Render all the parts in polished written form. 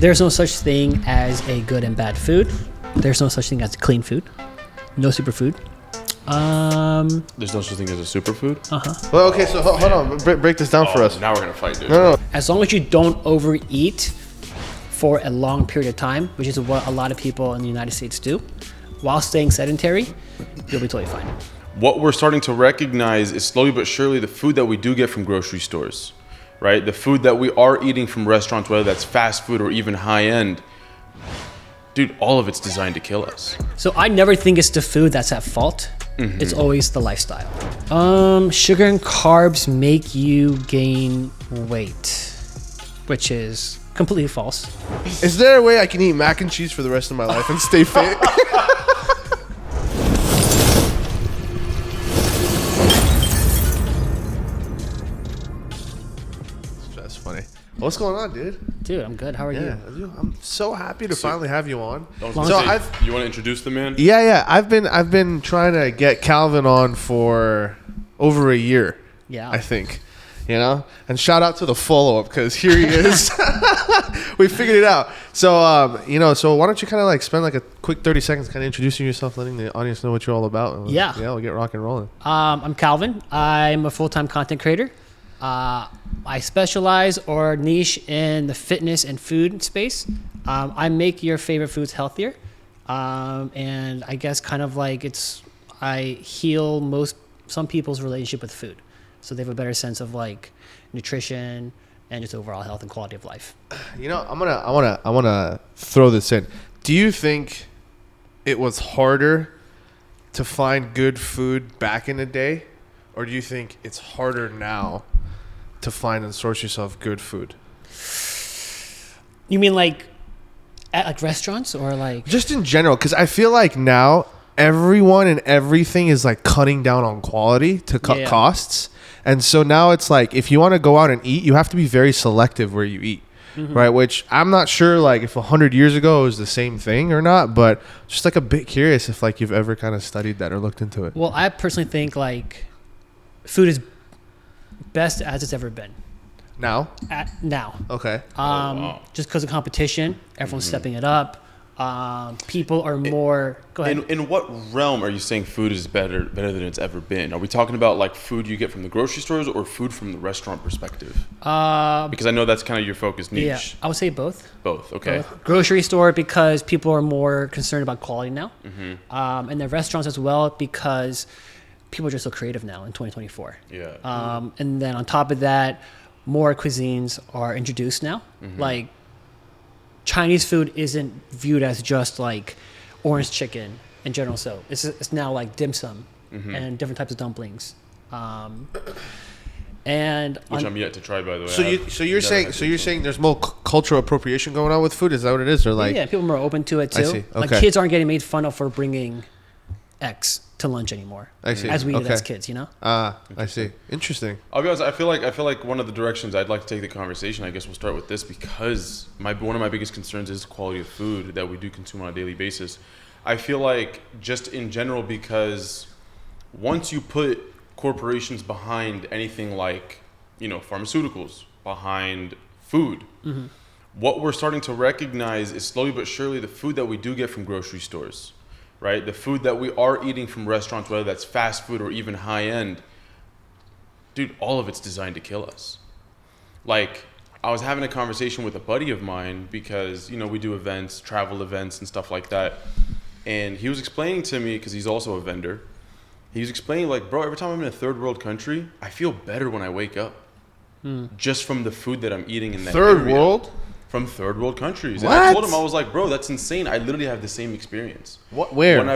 There's no such thing as a good and bad food. There's no such thing as clean food. No superfood. There's no such thing as a superfood? Well, okay, so hold on. Break this down for us. Now we're going to fight, dude. No. As long as you don't overeat for a long period of time, which is what a lot of people in the United States do, while staying sedentary, you'll be totally fine. What we're starting to recognize is slowly but surely the food that we do get from grocery stores, right? The food that we are eating from restaurants, whether that's fast food or even high end, dude, all of it's designed to kill us. So I never think it's the food that's at fault. It's always the lifestyle. Sugar and carbs make you gain weight, which is completely false. Is there a way I can eat mac and cheese for the rest of my life and stay fit? That's funny. What's going on, dude? Dude, I'm good. How are you? Dude, I'm so happy to finally have you on. You So want to introduce the man? Yeah. I've been trying to get Calvin on for over a year. Yeah. I think. You know? And shout out to the follow-up because here he is. We figured it out. So, so why don't you kind of like spend like a quick 30 seconds kind of introducing yourself, letting the audience know what you're all about. Yeah. Yeah, we'll get rock and rolling. I'm Calvin. I'm a full-time content creator. I specialize or niche in the fitness and food space. I make your favorite foods healthier. And I guess kind of like I heal some people's relationship with food. So they have a better sense of like nutrition and just overall health and quality of life. You know, I wanna throw this in. Do you think it was harder to find good food back in the day, or do you think it's harder now to find and source yourself good food? You mean like at like restaurants or like just in general? Because I feel like now everyone and everything is like cutting down on quality to cut costs. And so now it's like, if you want to go out and eat, you have to be very selective where you eat, right? Which I'm not sure like if 100 years ago it was the same thing or not, but just like a bit curious if like you've ever kind of studied that or looked into it. Well, I personally think like food is best as it's ever been. Now? Now. Okay. Just because of competition, everyone's stepping it up. People are more. Go ahead. In what realm are you saying food is better than it's ever been? Are we talking about like food you get from the grocery stores or food from the restaurant perspective? Because I know that's kind of your focus niche. Yeah, I would say both. Both. Okay. Both. Grocery store because people are more concerned about quality now, and the restaurants as well because people are just so creative now in 2024. Yeah. And then on top of that, more cuisines are introduced now, like. Chinese food isn't viewed as just like orange chicken in general. So it's now like dim sum and different types of dumplings. And which I'm yet to try, by the way. So you're saying there's more cultural appropriation going on with food? Is that what it is? Or like yeah, people are more open to it too. I see. Okay. Like kids aren't getting made fun of for bringing X to lunch anymore. I see. As we did as kids, you know. I see. Interesting. I'll be honest. I feel like one of the directions I'd like to take the conversation. I guess we'll start with this because one of my biggest concerns is the quality of food that we do consume on a daily basis. I feel like just in general because once you put corporations behind anything like pharmaceuticals, behind food, what we're starting to recognize is slowly but surely the food that we do get from grocery stores. Right? The food that we are eating from restaurants, whether that's fast food or even high end, dude, all of it's designed to kill us. Like, I was having a conversation with a buddy of mine because, we do events, travel events and stuff like that. And he was explaining to me, because he's also a vendor, he was explaining like, bro, every time I'm in a third world country, I feel better when I wake up. Just from the food that I'm eating in that third area. World? From third world countries. What? And I told him, I was like, bro, that's insane. I literally have the same experience. What? Where? When we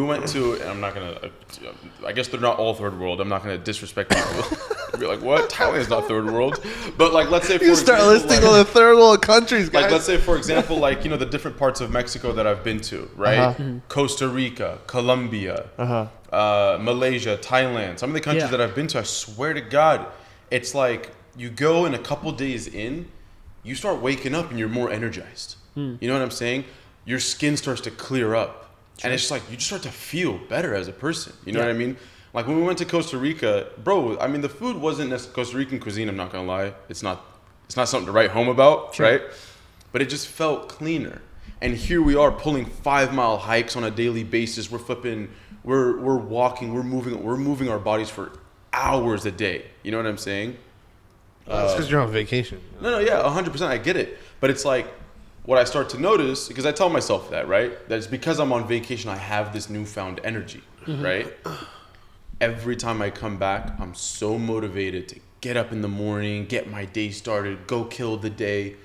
went to, and I'm not gonna, I guess they're not all third world. I'm not gonna disrespect people. Be like, what? Thailand's not third world. But like, let's say for you start example, listing all the third world countries, guys. Like, let's say for example, like the different parts of Mexico that I've been to, right? Costa Rica, Colombia, Malaysia, Thailand. Some of the countries that I've been to, I swear to God, it's like. You go and a couple days in, you start waking up and you're more energized. You know what I'm saying? Your skin starts to clear up. Sure. And it's just like, you just start to feel better as a person. You know what I mean? Like when we went to Costa Rica, bro, I mean, the food wasn't necessarily Costa Rican cuisine, I'm not going to lie. It's not it's not something to write home about, Sure. right? But it just felt cleaner. And here we are pulling 5-mile hikes on a daily basis. We're flipping, we're walking, we're moving our bodies for hours a day. You know what I'm saying? That's because you're on vacation. No, yeah, 100%. I get it. But it's like what I start to notice, because I tell myself that, right? That it's because I'm on vacation, I have this newfound energy, right? Every time I come back, I'm so motivated to get up in the morning, get my day started, go kill the day.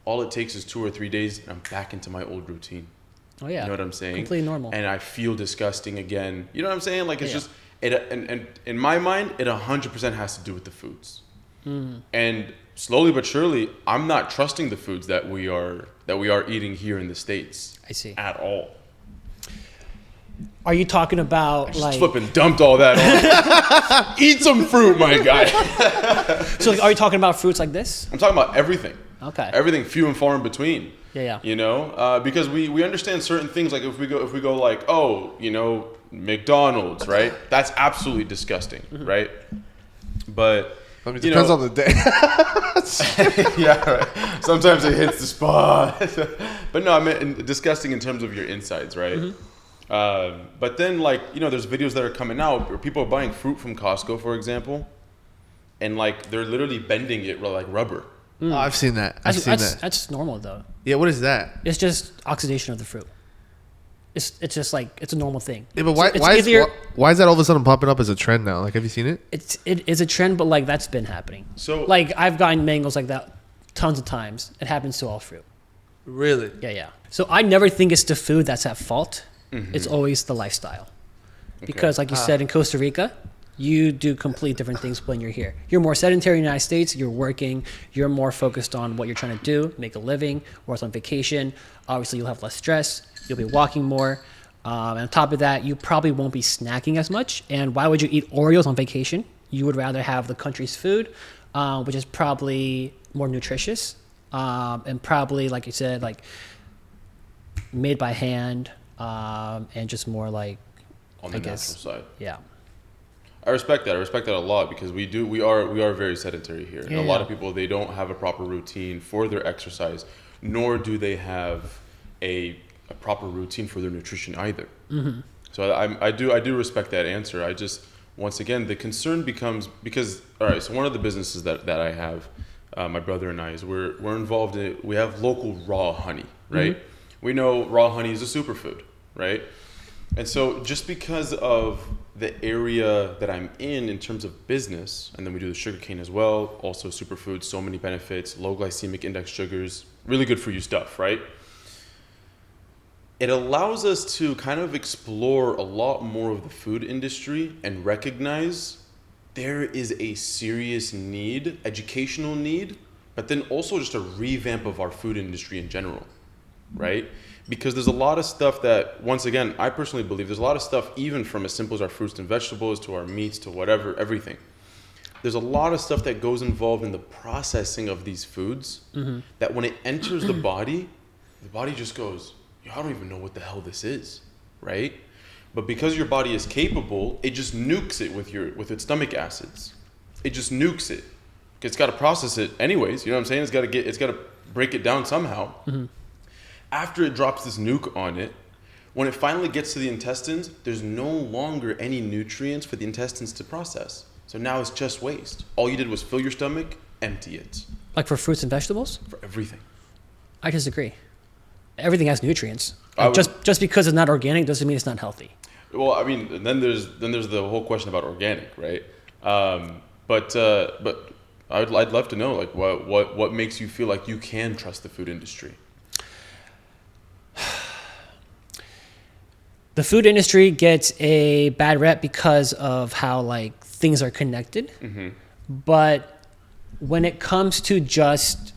All it takes is 2 or 3 days, and I'm back into my old routine. Oh yeah. You know what I'm saying? Completely normal. And I feel disgusting again. You know what I'm saying? Like it's just it. And in my mind, it 100% has to do with the foods. And slowly but surely, I'm not trusting the foods that we are eating here in the States. I see. At all. Are you talking about Just like? flipping dumped all that on. Eat some fruit, my guy. So like, are you talking about fruits like this? I'm talking about everything. Okay. Everything few and far in between. Yeah. You know, because we understand certain things. Like if we go like, oh, you know, McDonald's, right? That's absolutely disgusting, right? But I mean, it depends on the day. yeah, right. Sometimes it hits the spot. But no, I meant disgusting in terms of your insides, right? But then, like, you know, there's videos that are coming out where people are buying fruit from Costco, for example, and like they're literally bending it like rubber. Oh, I've seen that. I've seen that. That's normal though. Yeah, what is that? It's just oxidation of the fruit. It's just like it's a normal thing. Yeah, but why, It's why, easier- is, why is that all of a sudden popping up as a trend now? Like, have you seen it? It is a trend, but like that's been happening. So Like I've gotten mangoes like that tons of times. It happens to all fruit. Really? Yeah. So I never think it's the food that's at fault. It's always the lifestyle. Because like you said, in Costa Rica, you do completely different things when you're here. You're more sedentary in the United States. You're working. You're more focused on what you're trying to do, make a living, or it's on vacation. Obviously, you'll have less stress. You'll be walking more. And on top of that, you probably won't be snacking as much. And why would you eat Oreos on vacation? You would rather have the country's food, which is probably more nutritious and probably, like you said, like made by hand and just more like, on the natural side. Yeah. I respect that. I respect that a lot because we are very sedentary here. And a lot of people, they don't have a proper routine for their exercise, nor do they have a proper routine for their nutrition either. So I do respect that answer. I just, once again, the concern becomes because, all right, so one of the businesses that I have, my brother and I, is we're involved in it. We have local raw honey, right? We know raw honey is a superfood, right? And so just because of the area that I'm in terms of business, and then we do the sugarcane as well, also superfoods, so many benefits, low glycemic index sugars, really good for you stuff, right? It allows us to kind of explore a lot more of the food industry and recognize there is a serious need, educational need, but then also just a revamp of our food industry in general, right? Because there's a lot of stuff that, once again, I personally believe there's a lot of stuff, even from as simple as our fruits and vegetables to our meats to whatever, everything. There's a lot of stuff that goes involved in the processing of these foods that when it enters the body just goes, I don't even know what the hell this is, right? But because your body is capable, it just nukes it with its stomach acids. It just nukes it. It's got to process it anyways. You know what I'm saying? It's got to break it down somehow. After it drops this nuke on it, when it finally gets to the intestines, there's no longer any nutrients for the intestines to process. So now it's just waste. All you did was fill your stomach, empty it. Like for fruits and vegetables? For everything. I disagree. Everything has nutrients. I would- Just because it's not organic doesn't mean it's not healthy. Well, I mean, then there's the whole question about organic, right? But I'd love to know, like, what makes you feel like you can trust the food industry? The food industry gets a bad rep because of how like things are connected. But when it comes to just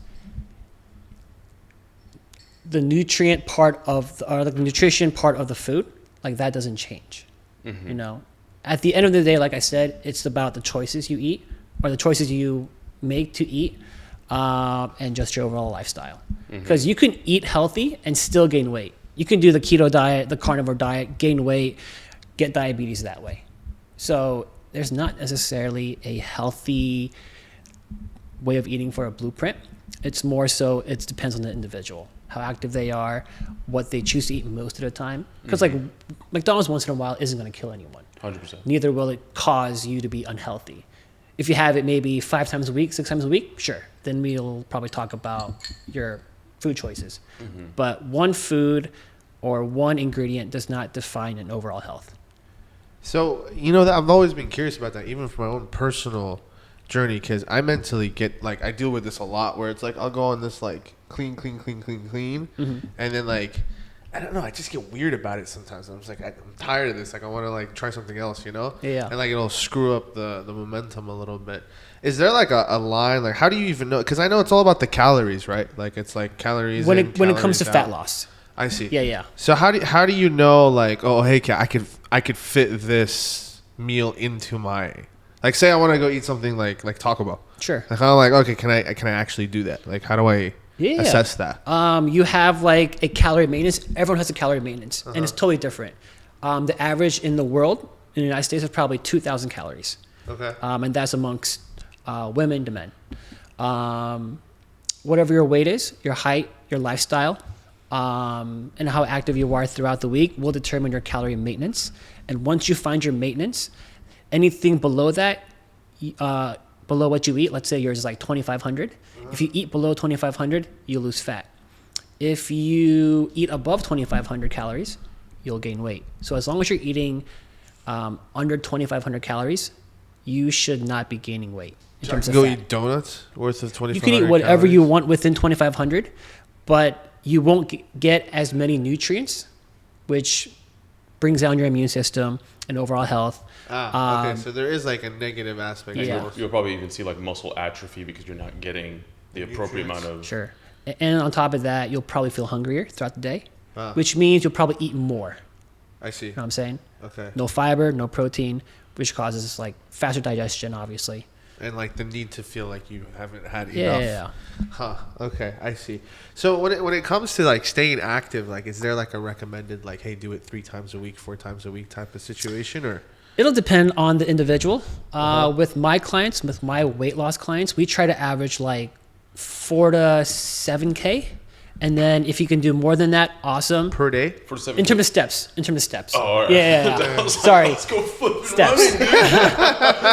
the nutrient part of or the nutrition part of the food, like that doesn't change. You know, at the end of the day, like I said, it's about the choices you eat or the choices you make to eat and just your overall lifestyle. Because you can eat healthy and still gain weight. You can do the keto diet, the carnivore diet, gain weight, get diabetes that way. So there's not necessarily a healthy way of eating for a blueprint. It's more so it depends on the individual, how active they are, what they choose to eat most of the time. Because like McDonald's once in a while isn't going to kill anyone. 100%. Neither will it cause you to be unhealthy. If you have it maybe 5 times a week, 6 times a week, sure. Then we'll probably talk about your food choices. But one food or one ingredient does not define an overall health. So, you know, that I've always been curious about that, even for my own personal journey, because I mentally get, like, I deal with this a lot where it's like, I'll go on this, like, clean. And then, like, I don't know, I just get weird about it sometimes. I'm just like, I'm tired of this. Like, I want to, like, try something else, you know? Yeah. And, like, it'll screw up the momentum a little bit. Is there, like, a line? Like, how do you even know? Because I know it's all about the calories, right? Like, it's, like, calories When in, it comes to calories out. fat loss. I see. Yeah. So how do you know, like, oh, hey, I could fit this meal into my, like, say I want to go eat something like Taco Bell. Sure. Like, I'm like, okay, can I actually do that? Like, how do I assess that? You have like a calorie maintenance. Everyone has a calorie maintenance, and it's totally different. The average in the world, in the United States, is probably 2,000 calories. Okay. And that's amongst women to men. Whatever your weight is, your height, your lifestyle, and how active you are throughout the week will determine your calorie maintenance. And once you find your maintenance, anything below that, below what you eat, let's say yours is like 2,500. If you eat below 2,500, you lose fat. If you eat above 2,500 calories, you'll gain weight. So as long as you're eating under 2,500 calories, you should not be gaining weight. In terms of go fat. eat donuts worth of 2,500. You can eat whatever you want within 2,500, but you won't get as many nutrients, which brings down your immune system and overall health. Okay, so there is like a negative aspect. Yeah. You'll probably even see like muscle atrophy because you're not getting the appropriate amount of. Sure. And on top of that, you'll probably feel hungrier throughout the day, which means you'll probably eat more. I see. You know what I'm saying? Okay. No fiber, no protein, which causes like faster digestion, obviously. And like the need to feel like you haven't had enough. Yeah. Huh. Okay, I see. So when it comes to like staying active, like is there like a recommended like, hey, do it 3 times a week, 4 times a week type of situation, or? It'll depend on the individual. With my clients, with my weight loss clients, we try to average like 4 to 7K. And then if you can do more than that, awesome. Per day? In terms of steps. Oh, all right. Yeah. Sorry. Let's go flip Steps.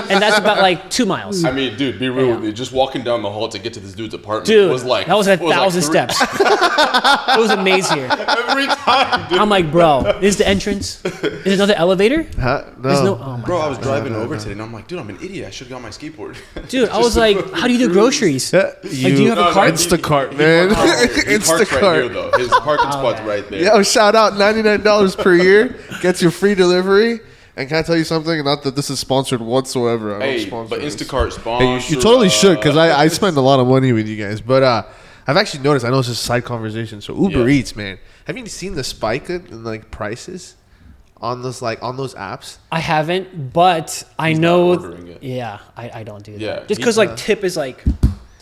And that's about like 2 miles. I mean, dude, be real with me. Just walking down the hall to get to this dude's apartment Dude, was like... that was 1,000 steps. It was a maze here. Every time, dude. I'm like, bro, this is the entrance. Is another elevator? Huh? There's No. oh my Bro, God. I was driving over today, and I'm like, dude, I'm an idiot. I should have got my skateboard. Dude, I was like, how do you do groceries? Like, do you have a cart? Instacart, He man. parks right Instacart. here, though. His parking spot's right there. Yo, shout out $99 per year. Gets you free delivery. And can I tell you something? Not that this is sponsored whatsoever. I don't Hey, sponsor but this. Instacart sponsor. Hey, you totally should, because I spend a lot of money with you guys. But I've actually noticed, I know it's just a side conversation. So Uber Eats, man. Have you seen the spike in like prices on those apps? I haven't, but I He's know. not ordering it. Yeah, I don't do that. Yeah, Just because like tip is like.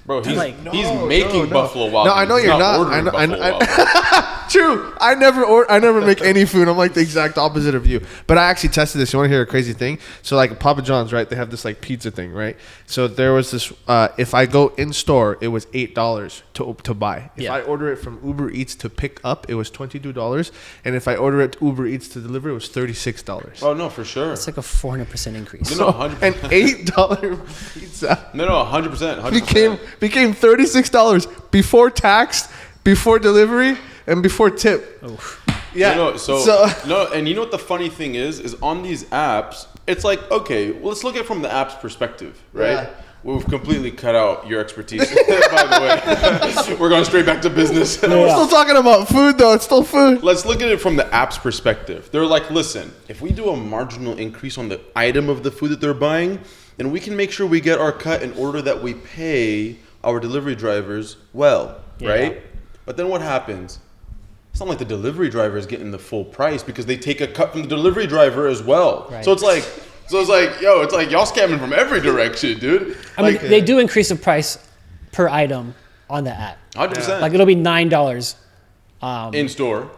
Bro, he's Like- making Buffalo Wild. No, I know He's you're not. ordering Buffalo Wild Wings. True. I never make any food. I'm like the exact opposite of you. But I actually tested this. You want to hear a crazy thing? So like Papa John's, right? They have this like pizza thing, right? So there was this. If I go in store, it was $8 to buy. If I order it from Uber Eats to pick up, it was $22. And if I order it to Uber Eats to deliver, it was $36. Oh no, for sure. It's like a 400% increase. No, 100%. An $8 pizza No, 100%. 100%. became $36 before tax, before delivery, and before tip. Oof. Yeah. And you know what the funny thing is on these apps, it's like, okay, well, let's look at it from the app's perspective, right? Yeah. We've completely cut out your expertise, by the way. We're going straight back to business. We're still talking about food, though. It's still food. Let's look at it from the app's perspective. They're like, listen, if we do a marginal increase on the item of the food that they're buying, then we can make sure we get our cut in order that we pay our delivery drivers well, right? But then what happens? It's not like the delivery driver is getting the full price because they take a cut from the delivery driver as well. Right. So it's like, yo, it's like y'all scamming from every direction, dude. I mean, they do increase the price per item on the app. 100%. Like it'll be $9 in store.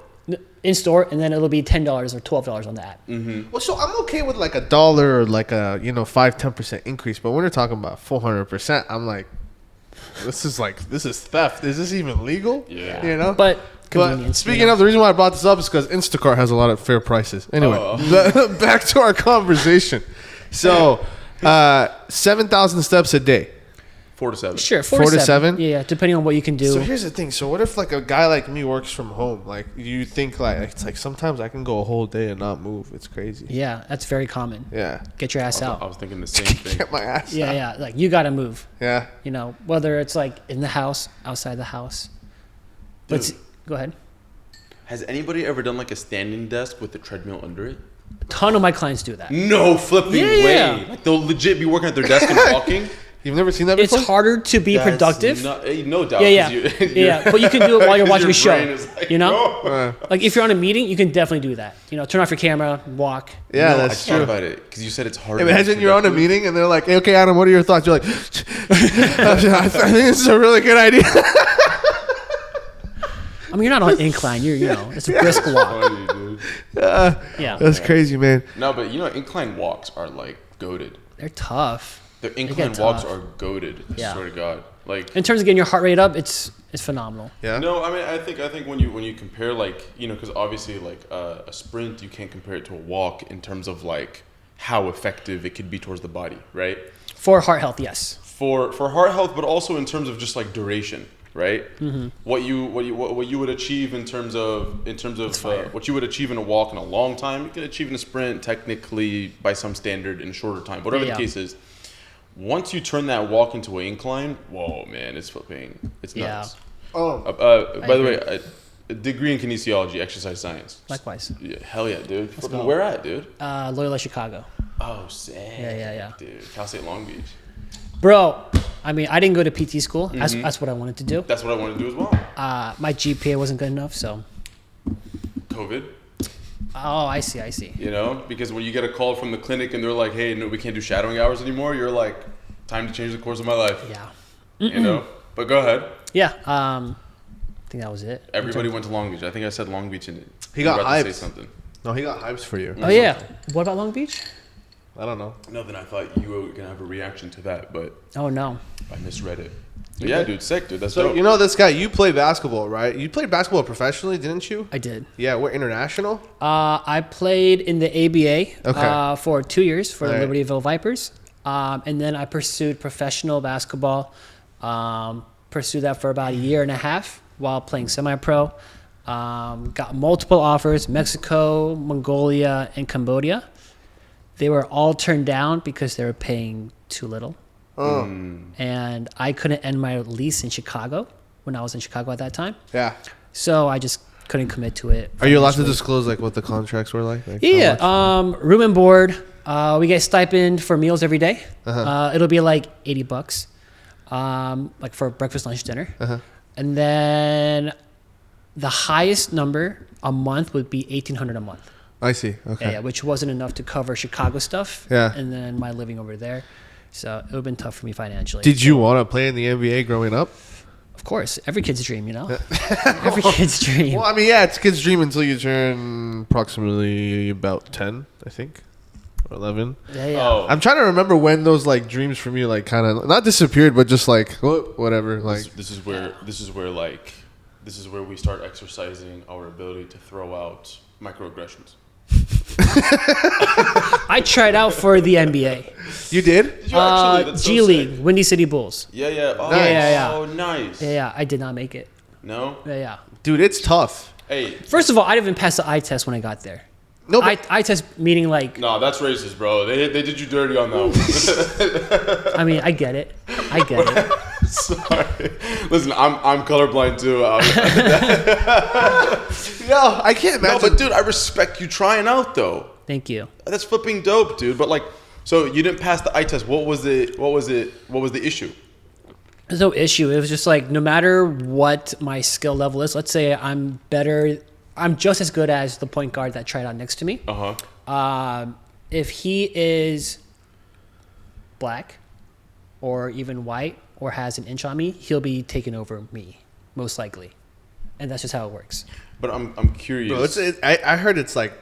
in store, and then it'll be $10 or $12 on the app. Well, so I'm okay with like $1 or like a 5-10% increase, but when we're talking about 400%, I'm like, this is theft. Is this even legal? Yeah. You know? But But convenience. speaking of, the reason why I brought this up is because Instacart has a lot of fair prices. Anyway, back to our conversation. So, 7,000 steps a day. 4 to 7. Sure, 4 to 7? Yeah, depending on what you can do. So here's the thing. So what if like a guy like me works from home? Like you think like it's like sometimes I can go a whole day and not move. It's crazy. Yeah, that's very common. Yeah. Get your ass I out. was thinking the same thing. Get my ass Yeah, out. yeah. Like you gotta move. Yeah. You know, whether it's like in the house, outside the house. But Dude. go ahead. Has anybody ever done like a standing desk with the treadmill under it? A ton of my clients do that. No flipping Yeah. way. Like they'll legit be working at their desk and walking. You've never seen that It's before? harder to be That's productive. no doubt. Yeah, yeah, 'cause you- yeah. But you can do it while you're 'cause watching your a show. brain is like, You know, no. like if you're on a meeting, you can definitely do that. You know, turn off your camera, walk. Yeah, No, that's I thought true. about it because you said it's hard. Imagine you're on a meeting and they're like, hey, "Okay, Adam, what are your thoughts?" You're like, "I think this is a really good idea." I mean, you're not on an incline. You know, it's a brisk walk. Funny, dude. Yeah, That's crazy, man. No, but you know, incline walks are like goated. they're tough. The incline walks tough. are goated. I Yeah. swear to God. Like In terms of getting your heart rate up, it's phenomenal. Yeah. no, I mean, I think when you compare like because obviously like a sprint you can't compare it to a walk in terms of like how effective it could be towards the body, right? For heart health, yes. For heart health, but also in terms of just like duration, right? Mm-hmm. What you would achieve in terms of what you would achieve in a walk in a long time, you can achieve in a sprint technically by some standard in a shorter time. Whatever Yeah. the case is, once you turn that walk into an incline, whoa, man, it's flipping, it's nuts. Oh. By the way, a degree in kinesiology, exercise science. Likewise. Yeah, hell yeah, dude. Flipping, go. where at, dude? Loyola Chicago. Oh, sick. Yeah. Dude, Cal State Long Beach. Bro, I mean, I didn't go to PT school. That's what I wanted to do. That's what I want to do as well. My GPA wasn't good enough, so. COVID. Oh, I see. You know, because when you get a call from the clinic and they're like, "Hey, no, we can't do shadowing hours anymore," you're like, "Time to change the course of my life." Yeah. You know. But go ahead. Yeah. I think that was it. Everybody went to Long Beach. I think I said Long Beach in it. He got You were about to say hyped. something. No, he got hypes for you. Oh yeah. What about Long Beach? I don't know. No, then I thought you were gonna have a reaction to that, but Oh no. I misread it. But yeah, dude, sick, dude. That's So dope. you know this guy. You play basketball, right? You played basketball professionally, didn't you? I did. Yeah, we're international. I played in the ABA Okay. for 2 years for the All right. Libertyville Vipers. And then I pursued professional basketball. Pursued that for about a year and a half while playing semi-pro. Got multiple offers: Mexico, Mongolia, and Cambodia. They were all turned down because they were paying too little. Oh. And I couldn't end my lease in Chicago when I was in Chicago at that time. Yeah. So I just couldn't commit to it. Are you allowed to financially. disclose like what the contracts were like? Like, Yeah, how much? room and board. We get stipend for meals every day. It'll be like $80, like for breakfast, lunch, dinner. And then the highest number a month would be $1,800 a month. I see. Okay. Yeah, which wasn't enough to cover Chicago stuff. Yeah. And then my living over there. So it would have been tough for me financially. Did you want to play in the NBA growing up? Of course, every kid's dream, you know. Every kid's dream. Well, I mean, yeah, it's a kid's dream until you turn approximately about 10, I think, or 11. Yeah. Oh, I'm trying to remember when those like dreams from you like kind of not disappeared, but just like whatever. Like this is where we start exercising our ability to throw out microaggressions. I tried out for the NBA. you did? Did you actually? That's so G sick. League, Windy City Bulls. Yeah. Oh, Nice. Yeah. Oh, nice. Yeah, I did not make it. No. Yeah. Dude, it's tough. Hey. First of all, I didn't even pass the eye test when I got there. No, but Eye test meaning like, No, that's racist, bro. They did you dirty on that one. I mean, I get it. Sorry. Listen, I'm colorblind too. no, I can't No, imagine. but dude, I respect you trying out though. Thank you. That's flipping dope, dude. But like, so you didn't pass the eye test. What was the issue? There's no issue. It was just like, no matter what my skill level is, let's say I'm just as good as the point guard that tried out next to me. If he is black or even white or has an inch on me, he'll be taking over me, most likely. And that's just how it works. But I'm curious. Bro, I heard it's like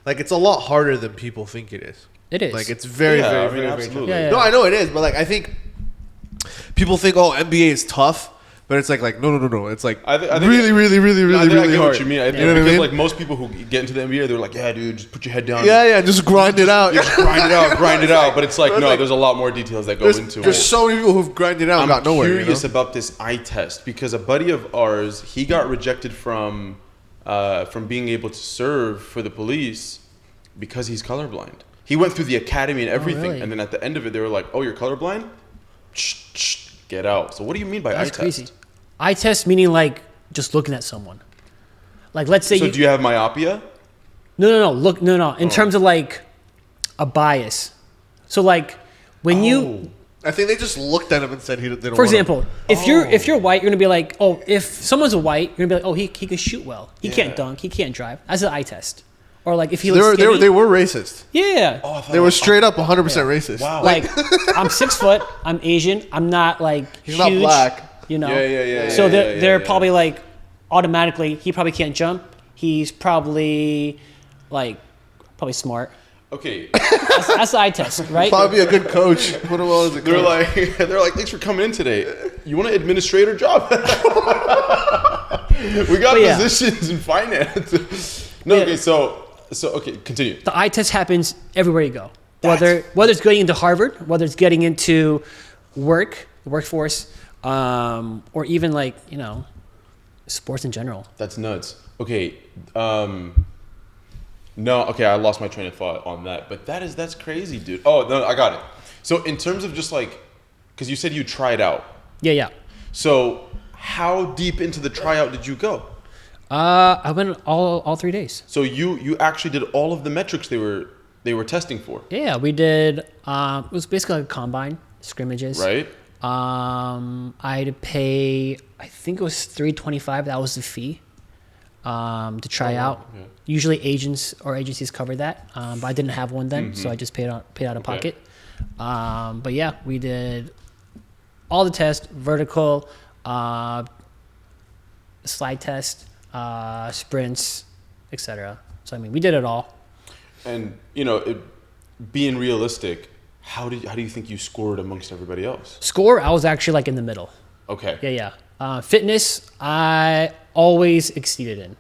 it's a lot harder than people think it is. It is. Like it's very, Yeah, very, I mean, very, absolutely. very tough. Yeah. No, I know it is, but like I think people think, oh, NBA is tough. But it's like no. It's like I think really I get hard. what you mean. I think You know what I because mean? like most people who get into the NBA, they're like, yeah, dude, just put your head down. Yeah, just grind it out. Just grind it out. But it's like, no, there's a lot more details that go into it. There's so many people who've grinded out and got nowhere. I'm curious about this eye test because a buddy of ours, he got rejected from being able to serve for the police because he's colorblind. He went through the academy and everything, really? and then at the end of it, they were like, oh, you're colorblind? Get out. So what do you mean by That's eye crazy. test? Eye test meaning like just looking at someone. Like let's say So do you have myopia? No. In terms of like a bias. So like when you, I think they just looked at him and said they don't. for example, if you're white, you're gonna be like, oh, if someone's a white, you're gonna be like, oh, he can shoot well. He can't dunk. He can't drive. That's an eye test. Or like if he looks skinny, they were racist. yeah. They were straight up 100% racist. Wow. Like I'm 6 foot. I'm Asian. I'm not like He's huge, not black. You know. Yeah. So they're probably like automatically. He probably can't jump. He's probably smart. Okay. That's the eye test, right? Probably a good coach. What well as a They're coach. like, thanks for coming in today. You want an administrator job? We got But yeah. positions in finance. No, Yeah. okay, so okay, continue. The eye test happens everywhere you go. Whether it's getting into Harvard, whether it's getting into the workforce, or even like sports in general. That's nuts. Okay, no, okay, I lost my train of thought on that, but that's crazy, dude. Oh no, I got it. So in terms of just like, because you said you tried out. Yeah. So how deep into the tryout did you go? I went all 3 days. So you actually did all of the metrics they were testing for. Yeah, we did. It was basically like a combine scrimmages. Right. I had to pay. I think it was $325. That was the fee to try out. Yeah. Usually agencies cover that, but I didn't have one then, so I just paid out of pocket. But yeah, we did all the tests: vertical, slide test, sprints, etc. So I mean, we did it all. And being realistic, how do you think you scored amongst everybody else? Score, I was actually like in the middle. Okay. Yeah. Fitness, I always exceeded in.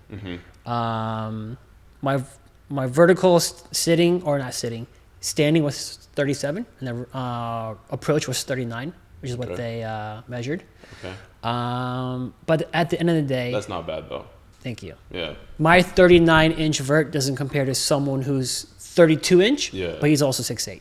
Mm-hmm. My vertical standing was 37, and the approach was 39, which is what they measured. Okay. But at the end of the day, That's not bad though. thank you. Yeah. My 39-inch vert doesn't compare to someone who's 32-inch, Yeah. but he's also 6'8".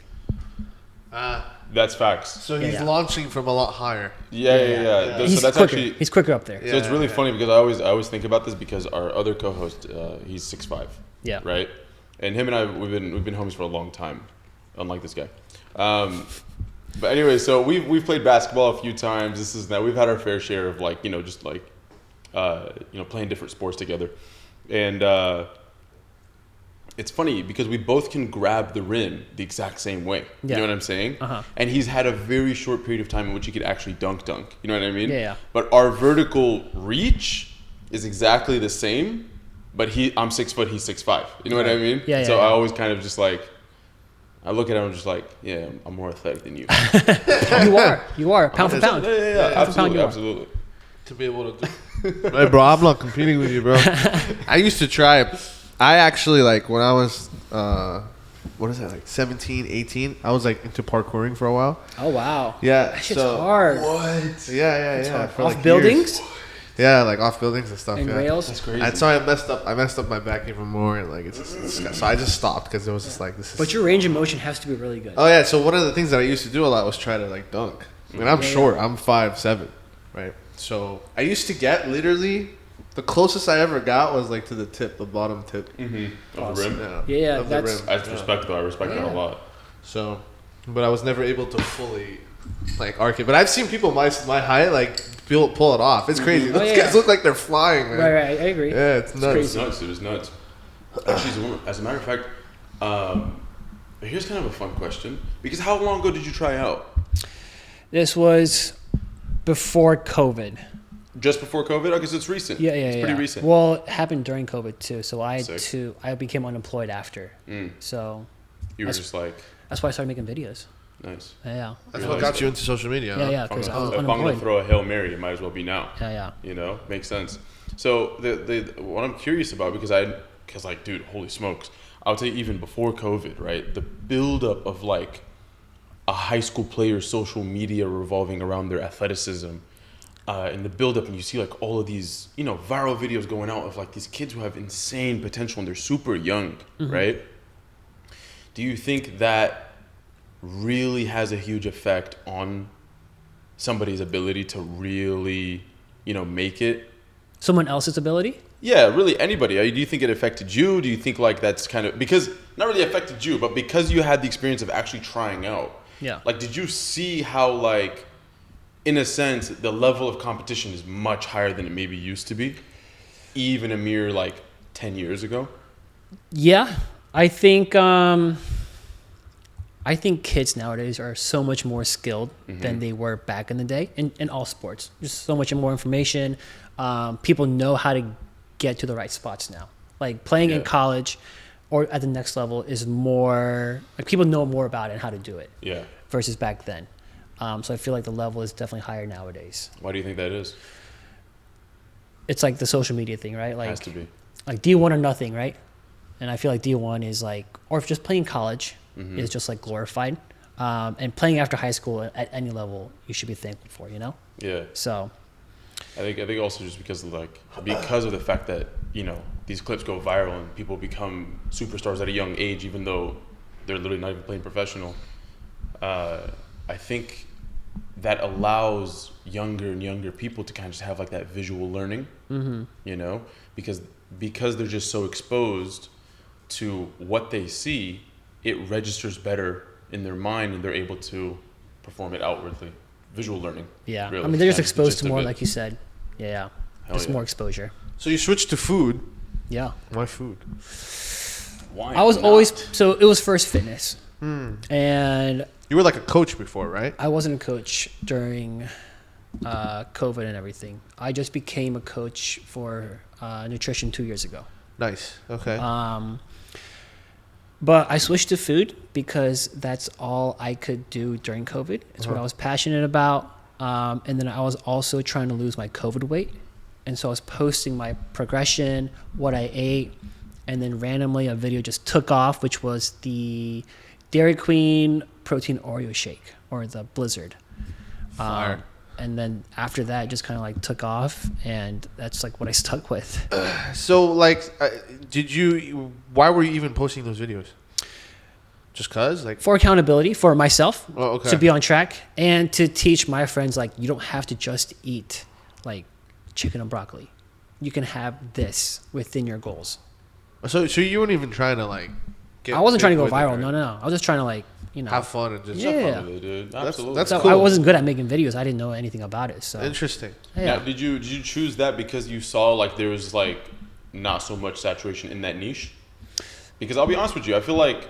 That's facts. So he's Yeah. launching from a lot higher. Yeah. So He's that's quicker. actually. He's quicker up there. So it's really funny because I always think about this because our other co-host, he's 6'5". Yeah. Right. And him and I we've been homies for a long time, unlike this guy. But anyway, so we've played basketball a few times. This is that we've had our fair share of playing different sports together, and it's funny because we both can grab the rim the exact same way. Yeah. You know what I'm saying? Uh-huh. And he's had a very short period of time in which he could actually dunk. You know what I mean? Yeah. But our vertical reach is exactly the same, but I'm 6 foot, he's 6'5". You know what I mean? Yeah, So yeah. I always kind of just like, I look at him and just like, yeah, I'm more athletic than you. You are pound for pound. Yeah, Pound for pound, you are. absolutely. To be able to do. Hey, bro, I'm not competing with you, bro. I used to try. I actually, like, when I was, 17, 18, I was, like, into parkouring for a while. Oh wow. Yeah. That shit's hard. What? Yeah. For, Off like, buildings years. Yeah, like off buildings and stuff. and yeah. rails. That's crazy. And so I messed up my back even more, and like so I just stopped because it was just like this is. But your range of motion has to be really good. Oh yeah, so one of the things that I used to do a lot was try to like dunk. I mean, I'm Yeah, short. I'm 5'7", right? So I used to get literally the closest I ever got was like to the tip, the bottom tip. Of the rim. Yeah, of the that's- rim. That's respectable. I respect that a lot. So, but I was never able to fully like arc it. But I've seen people my height like pull it off. It's crazy. Oh, Those yeah. guys look like they're flying, man. Right. I agree. Yeah, it's nuts. It was nuts. It was nuts. Actually, as a matter of fact, here's kind of a fun question. Because how long ago did you try out? This was before COVID. Just before COVID? Okay, so it's recent. Yeah. It's pretty recent. Well, it happened during COVID too. So I had Sick. I became unemployed after. So You were just like, that's why I started making videos. Nice. Yeah. That's what got you into social media. Yeah, huh? yeah. Because I was If I'm unemployed. gonna throw a Hail Mary, it might as well be now. Yeah. You know, makes sense. So the what I'm curious about, because like, dude, holy smokes, I would say even before COVID, right? The buildup of like a high school player's social media revolving around their athleticism, and the buildup, and you see like all of these, you know, viral videos going out of like these kids who have insane potential and they're super young, right? Do you think that really has a huge effect on somebody's ability to really, you know, make it? Someone else's ability? Yeah, really anybody. Do you think it affected you? Do you think like that's kind of, because not really affected you, but because you had the experience of actually trying out. Yeah. Like, did you see how, like, in a sense, the level of competition is much higher than it maybe used to be, even a mere like 10 years ago? Yeah, I think kids nowadays are so much more skilled than they were back in the day in all sports. There's so much more information. People know how to get to the right spots now. Like playing in college or at the next level is more, like people know more about it and how to do it. Yeah. Versus back then. So I feel like the level is definitely higher nowadays. Why do you think that is? It's like the social media thing, right? Like, Has to be. Like D1 or nothing, right? And I feel like D1 is like, or if just playing college is just like glorified. And playing after high school at any level, you should be thankful for, you know? Yeah. So I think also just because of the fact that, you know, these clips go viral and people become superstars at a young age, even though they're literally not even playing professional. I think that allows younger and younger people to kind of just have like that visual learning, you know, because they're just so exposed to what they see, it registers better in their mind and they're able to perform it outwardly. Visual learning. yeah, really. I mean, they're just That's the exposed gist to of more, it. like you said. Yeah, Hell just yeah. more exposure. So you switched to food. Yeah. Why food? Why I was not? always, so it was first fitness. And You were like a coach before, right? I wasn't a coach during COVID and everything. I just became a coach for nutrition 2 years ago. Nice. Okay. But I switched to food because that's all I could do during COVID. It's what I was passionate about. And then I was also trying to lose my COVID weight. And so I was posting my progression, what I ate, and then randomly a video just took off, which was the Dairy Queen protein Oreo shake, or the Blizzard. Fire. And then after that, it just kind of like took off, and that's like what I stuck with. So like, why were you even posting those videos? Just cause, like, For accountability for myself, Oh, okay. to be on track, and to teach my friends, like, you don't have to just eat like chicken and broccoli. You can have this within your goals. so you weren't even trying to like get. I wasn't trying to go with it, viral. right? No. I was just trying to, like, you know. Have fun and just Yeah. Really, dude. That's- Absolutely. that's So cool. I wasn't good at making videos. I didn't know anything about it. So interesting. yeah. Now, did you choose that because you saw like there was like not so much saturation in that niche? Because I'll be honest with you, I feel like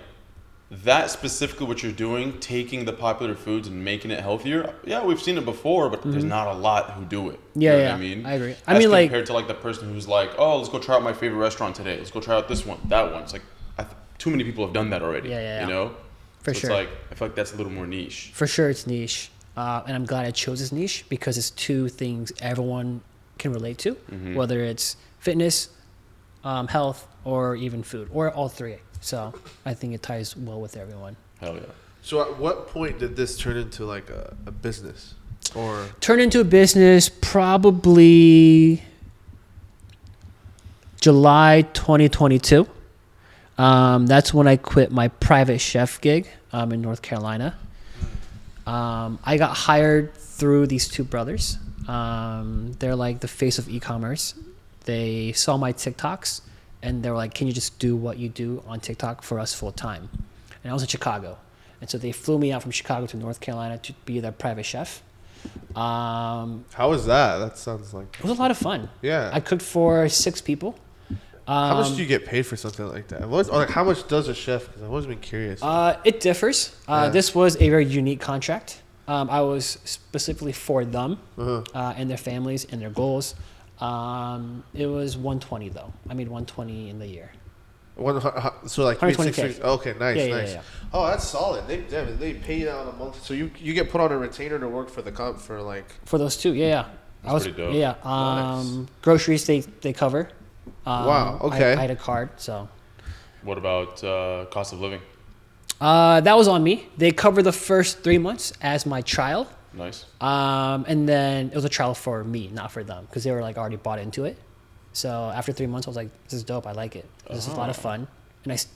that specifically what you're doing, taking the popular foods and making it healthier. Yeah, we've seen it before, but there's not a lot who do it. Mm-hmm. Yeah, you know yeah, what I mean, I agree. As I mean, like, compared to like the person who's like, oh, let's go try out my favorite restaurant today. Let's go try out this one, that one. It's like too many people have done that already. Yeah. You know, For so sure. It's like I feel like that's a little more niche. For sure, it's niche, and I'm glad I chose this niche because it's two things everyone can relate to, whether it's fitness, health, or even food, or all three. So I think it ties well with everyone. Hell yeah. So at what point did this turn into like a business, or Turn into a business probably July 2022. That's when I quit my private chef gig in North Carolina. I got hired through these two brothers. They're like the face of e-commerce. They saw my TikToks and they were like, can you just do what you do on TikTok for us full time? And I was in Chicago. And so they flew me out from Chicago to North Carolina to be their private chef. how was that? That sounds like It was a lot of fun. Yeah. I cooked for 6 people. how much do you get paid for something like that? How much does a chef? Because I've always been curious. It differs. This was a very unique contract. I was specifically for them and their families and their goals. It was 120 though. I made 120 in the year. So like 120K. Okay, nice, Yeah, yeah, nice. yeah. Oh, that's solid. They pay you out a month, so you get put on a retainer to work for the for like. For those two, yeah. That's pretty dope. Yeah. Nice. Groceries they cover. Wow. Okay. I had a card, so. What about cost of living? That was on me. They covered the first 3 months as my trial. Nice. And then it was a trial for me, not for them, because they were like already bought into it. So after 3 months, I was like, "This is dope. I like it. This is a lot of fun."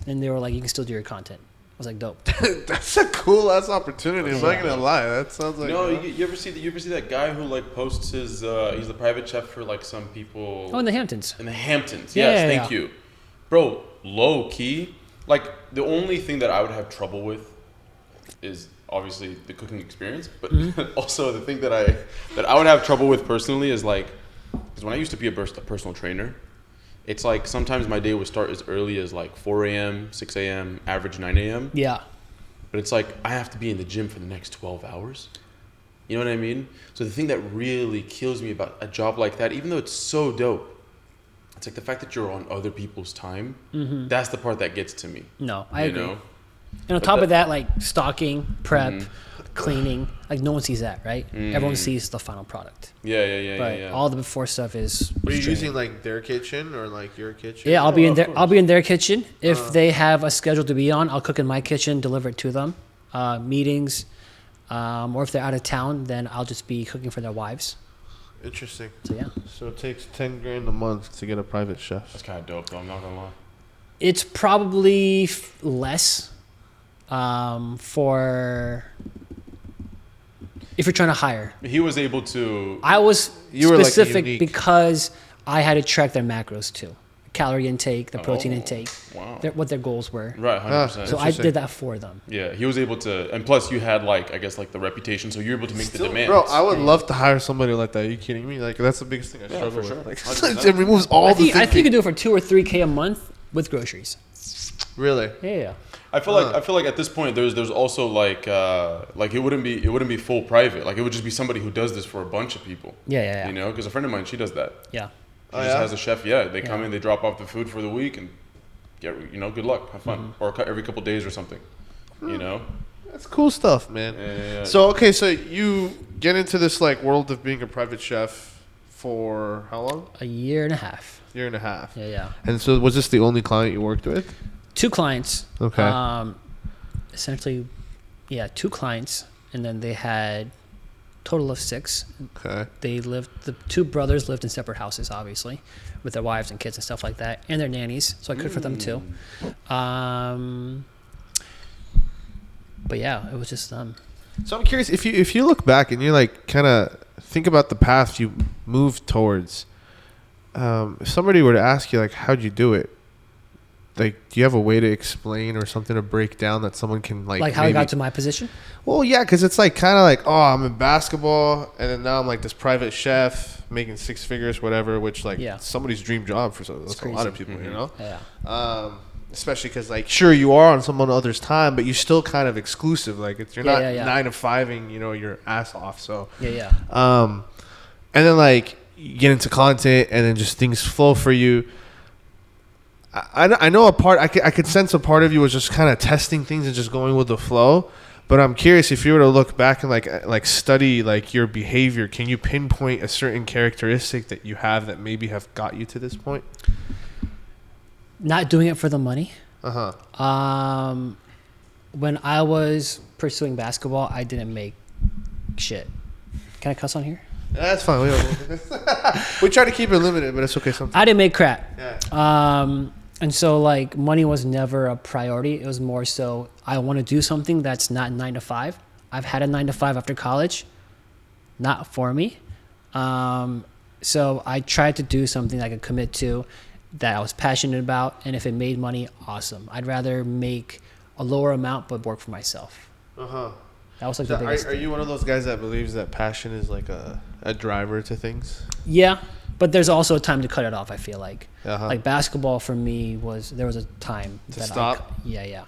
And they were like, "You can still do your content." I was like, "Dope." That's a cool ass opportunity. I'm not gonna lie. That sounds like. No, you ever see that guy who like posts his? He's the private chef for like some people. Oh, in the Hamptons. In the Hamptons, Yeah, yes, yeah, thank yeah. you, bro. Low key, like the only thing that I would have trouble with is obviously the cooking experience, but also the thing that I would have trouble with personally is like, because when I used to be a personal trainer, it's like sometimes my day would start as early as like 4 a.m., 6 a.m., average 9 a.m. Yeah. But it's like I have to be in the gym for the next 12 hours. You know what I mean? So the thing that really kills me about a job like that, even though it's so dope, it's like the fact that you're on other people's time. That's the part that gets to me. No, I agree. Know? And on top of that, like stocking, prep, cleaning, like no one sees that, right? Everyone sees the final product. Yeah. All the before stuff is. Are you training. using like their kitchen or like your kitchen? Yeah, I'll be in of their course. I'll be in their kitchen. If they have a schedule to be on, I'll cook in my kitchen, deliver it to them. Meetings, or if they're out of town, then I'll just be cooking for their wives. Interesting. So yeah, So it takes $10,000 a month to get a private chef. That's kind of dope, though. I'm not gonna lie. it's probably less for if you're trying to hire. He was able to. I was You were, like, specific unique. because I had to track their macros too, calorie intake, the protein intake, Wow. what their goals were. Right, 100%. So I did that for them. Yeah, he was able to, and plus you had like I guess like the reputation, so you're able to make the demands. Bro, I would love to hire somebody like that. Are you kidding me? Like that's the biggest thing I struggle for with. sure. Like 100%. it removes all I the think you thinking. could do it for 2 or 3K a month with groceries. Really? Yeah. I feel like at this point there's also like it wouldn't be full private. Like it would just be somebody who does this for a bunch of people. Yeah. You know, because a friend of mine, she does that. Yeah. She just has a chef. Yeah, they come Yeah. in, they drop off the food for the week, and good luck, have fun, or every couple days or something. You know. That's cool stuff, man. Yeah. So okay, so you get into this like world of being a private chef for how long? A year and a half. Year and a half. Yeah. And so was this the only client you worked with? 2 clients. Okay. Essentially, 2 clients, and then they had total of 6. Okay. The 2 brothers lived in separate houses, obviously, with their wives and kids and stuff like that, and their nannies. So I cooked for them too. But yeah, it was just them. So I'm curious if you look back and you like kind of think about the path you moved towards. If somebody were to ask you like, how'd you do it? Like, do you have a way to explain or something to break down that someone can like? Like how I got to my position? Well, yeah, because it's like kind of like, oh, I'm in basketball, and then now I'm like this private chef making 6 figures, whatever. Which like somebody's dream job for some. That's a lot of people, you know. Yeah. Especially because like, sure, you are on someone else's time, but you're still kind of exclusive. Like, you're not 9 to 5ing, your ass off. So Yeah. and then like you get into content, and then just things flow for you. I know a part. I could sense a part of you was just kind of testing things and just going with the flow. But I'm curious if you were to look back and like study like your behavior, can you pinpoint a certain characteristic that you have that maybe have got you to this point? Not doing it for the money. When I was pursuing basketball, I didn't make shit. Can I cuss on here? That's fine. We try to keep it limited, but it's okay sometimes. I didn't make crap. Yeah. And so like money was never a priority. It was more so I want to do something that's not 9 to 5. I've had a 9 to 5 after college. Not for me. So I tried to do something I could commit to that I was passionate about. And if it made money, awesome. I'd rather make a lower amount but work for myself. That was like the biggest Are you one of those guys that believes that passion is like a driver to things? Yeah, but there's also a time to cut it off, I feel like. Uh-huh. Like basketball for me there was a time To that stop? Yeah.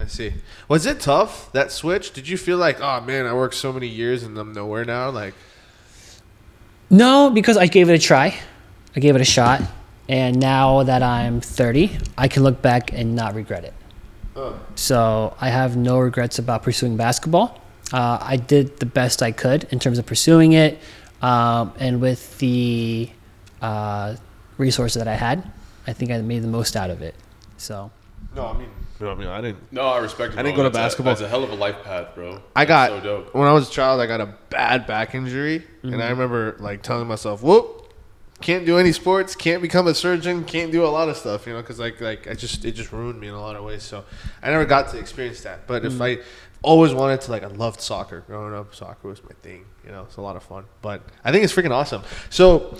I see. Was it tough, that switch? Did you feel like, oh man, I worked so many years and I'm nowhere now? Like, No, because I gave it a try. I gave it a shot. And now that I'm 30, I can look back and not regret it. So I have no regrets about pursuing basketball. I did the best I could in terms of pursuing it, and with the resources that I had, I think I made the most out of it. So. No, I didn't. No, I respect it. I didn't go to basketball. That's a hell of a life path, bro. That's so dope. When I was a child, I got a bad back injury, and I remember like telling myself, "Whoop, can't do any sports, can't become a surgeon, can't do a lot of stuff," because it just ruined me in a lot of ways. So I never got to experience that. But if I always wanted to, I loved soccer growing up. Soccer was my thing. It's a lot of fun. But I think it's freaking awesome. So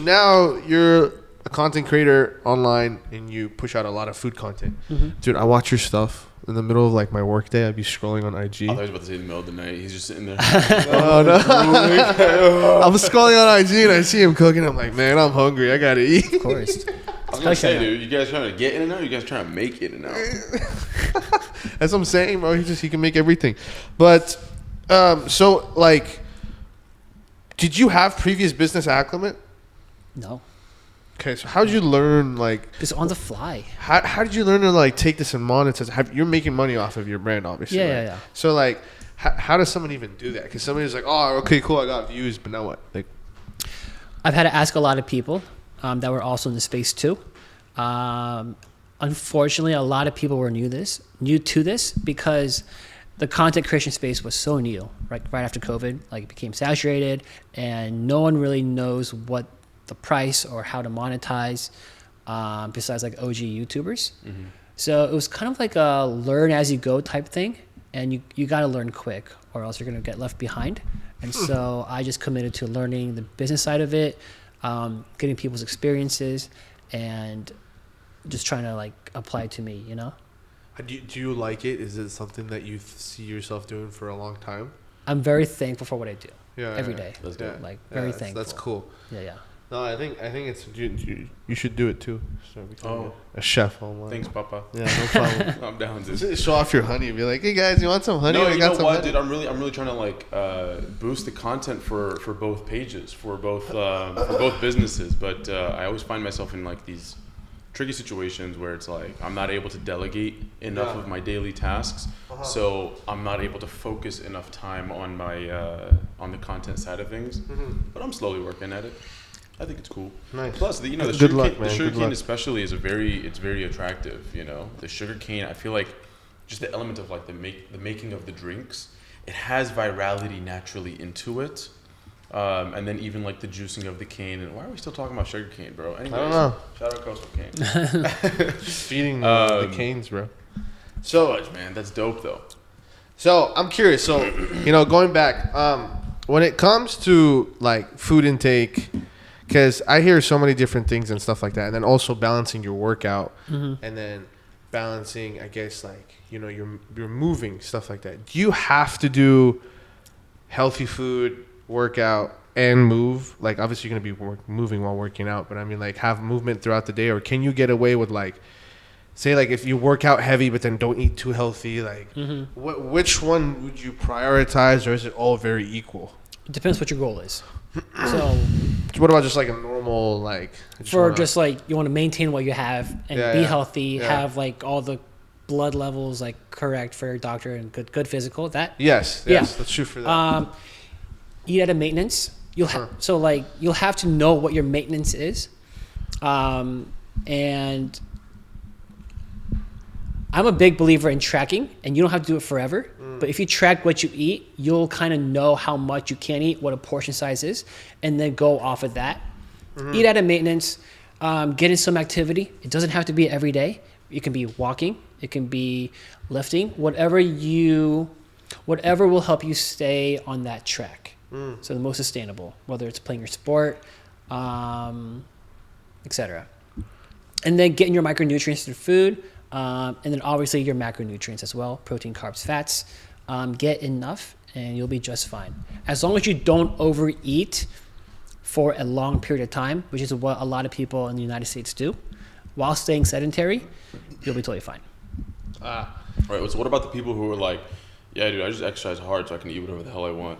now you're a content creator online and you push out a lot of food content. Dude, I watch your stuff in the middle of my work day. I'd be scrolling on IG. I thought he was about to say in the middle of the night. He's just sitting there. Oh no. I'm scrolling on IG and I see him cooking. I'm like, man, I'm hungry. I gotta eat. Of course. I was gonna say, dude, you guys trying to get in and out? Or you guys trying to make it in and out? That's what I'm saying, bro. He can make everything. But did you have previous business acumen? No. Okay, so how did you learn just on the fly? How did you learn to take this and monetize? You're making money off of your brand, obviously. Yeah, yeah. So how does someone even do that? Because somebody's like, oh, okay, cool, I got views, but now what? I've had to ask a lot of people that were also in the space too. Unfortunately, a lot of people were new to this because the content creation space was so new. Right after COVID, it became saturated, and no one really knows what the price or how to monetize besides OG YouTubers. So it was kind of like a learn as you go type thing, and you got to learn quick or else you're going to get left behind. And so I just committed to learning the business side of it, getting people's experiences, and just trying to apply it to me, Do you like it? Is it something that you see yourself doing for a long time? I'm very thankful for what I do every day. That's good. Very thankful. That's cool. Yeah. No, I think it's you should do it too. So become a chef online. Thanks, Papa. Yeah, no problem. I'm down, dude. Just show off your honey and be like, hey guys, you want some honey? No, I you got know some what, honey. dude? I'm really trying to boost the content for both pages, for both businesses. But I always find myself in these tricky situations where it's I'm not able to delegate enough of my daily tasks, so I'm not able to focus enough time on my on the content side of things. But I'm slowly working at it. I think it's cool. Nice. Plus, the sugarcane especially is very attractive. The sugarcane, I feel like just the element of the making of the drinks, it has virality naturally into it. And then even the juicing of the cane. And why are we still talking about sugarcane, bro? Anyways, I don't know. Shout out Coastal Cane. Feeding the canes, bro. So much, man. That's dope, though. So I'm curious. So going back, when it comes to food intake, because I hear so many different things and stuff like that, and then also balancing your workout, and then balancing, I guess, you're moving, stuff like that. Do you have to do healthy food, workout, and move? Obviously you're going to be moving while working out, but I mean have movement throughout the day, or can you get away with say if you work out heavy but then don't eat too healthy, which one would you prioritize, or is it all very equal? It depends what your goal is. So what about just a normal you want to maintain what you have and be healthy, have all the blood levels correct for your doctor and good physical, that yes let's shoot for that. Eat at a maintenance. You'll have to know what your maintenance is, and I'm a big believer in tracking, and you don't have to do it forever. But if you track what you eat, you'll kind of know how much you can eat, what a portion size is, and then go off of that. Eat at a maintenance. Get in some activity. It doesn't have to be every day. It can be walking. It can be lifting. Whatever will help you stay on that track. So the most sustainable, whether it's playing your sport, etc. And then getting your micronutrients through food. And then obviously your macronutrients as well, protein, carbs, fats. Get enough and you'll be just fine. As long as you don't overeat for a long period of time, which is what a lot of people in the United States do, while staying sedentary, you'll be totally fine. All right, so what about the people who are yeah, dude, I just exercise hard so I can eat whatever the hell I want?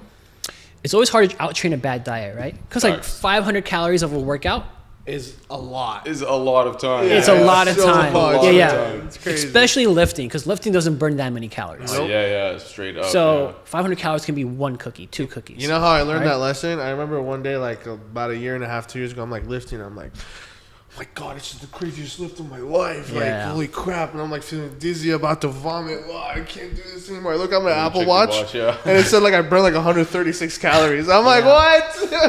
It's always hard to out-train a bad diet, right? Because 500 calories of a workout is a lot. Is a lot of time. It's a lot of time. Yeah. It's crazy. Especially lifting, because lifting doesn't burn that many calories. Oh, yeah, straight up. So 500 calories can be 1 cookie, 2 cookies. You know how I learned that lesson? I remember one day, like about a year and a half, 2 years ago, I'm like lifting. I'm like, oh my God, it's just the craziest lift of my life. Yeah. Like, holy crap. And I'm like feeling dizzy, about to vomit. Oh, I can't do this anymore. I look at my Apple Watch, and it said like I burned like 136 calories. I'm like, what?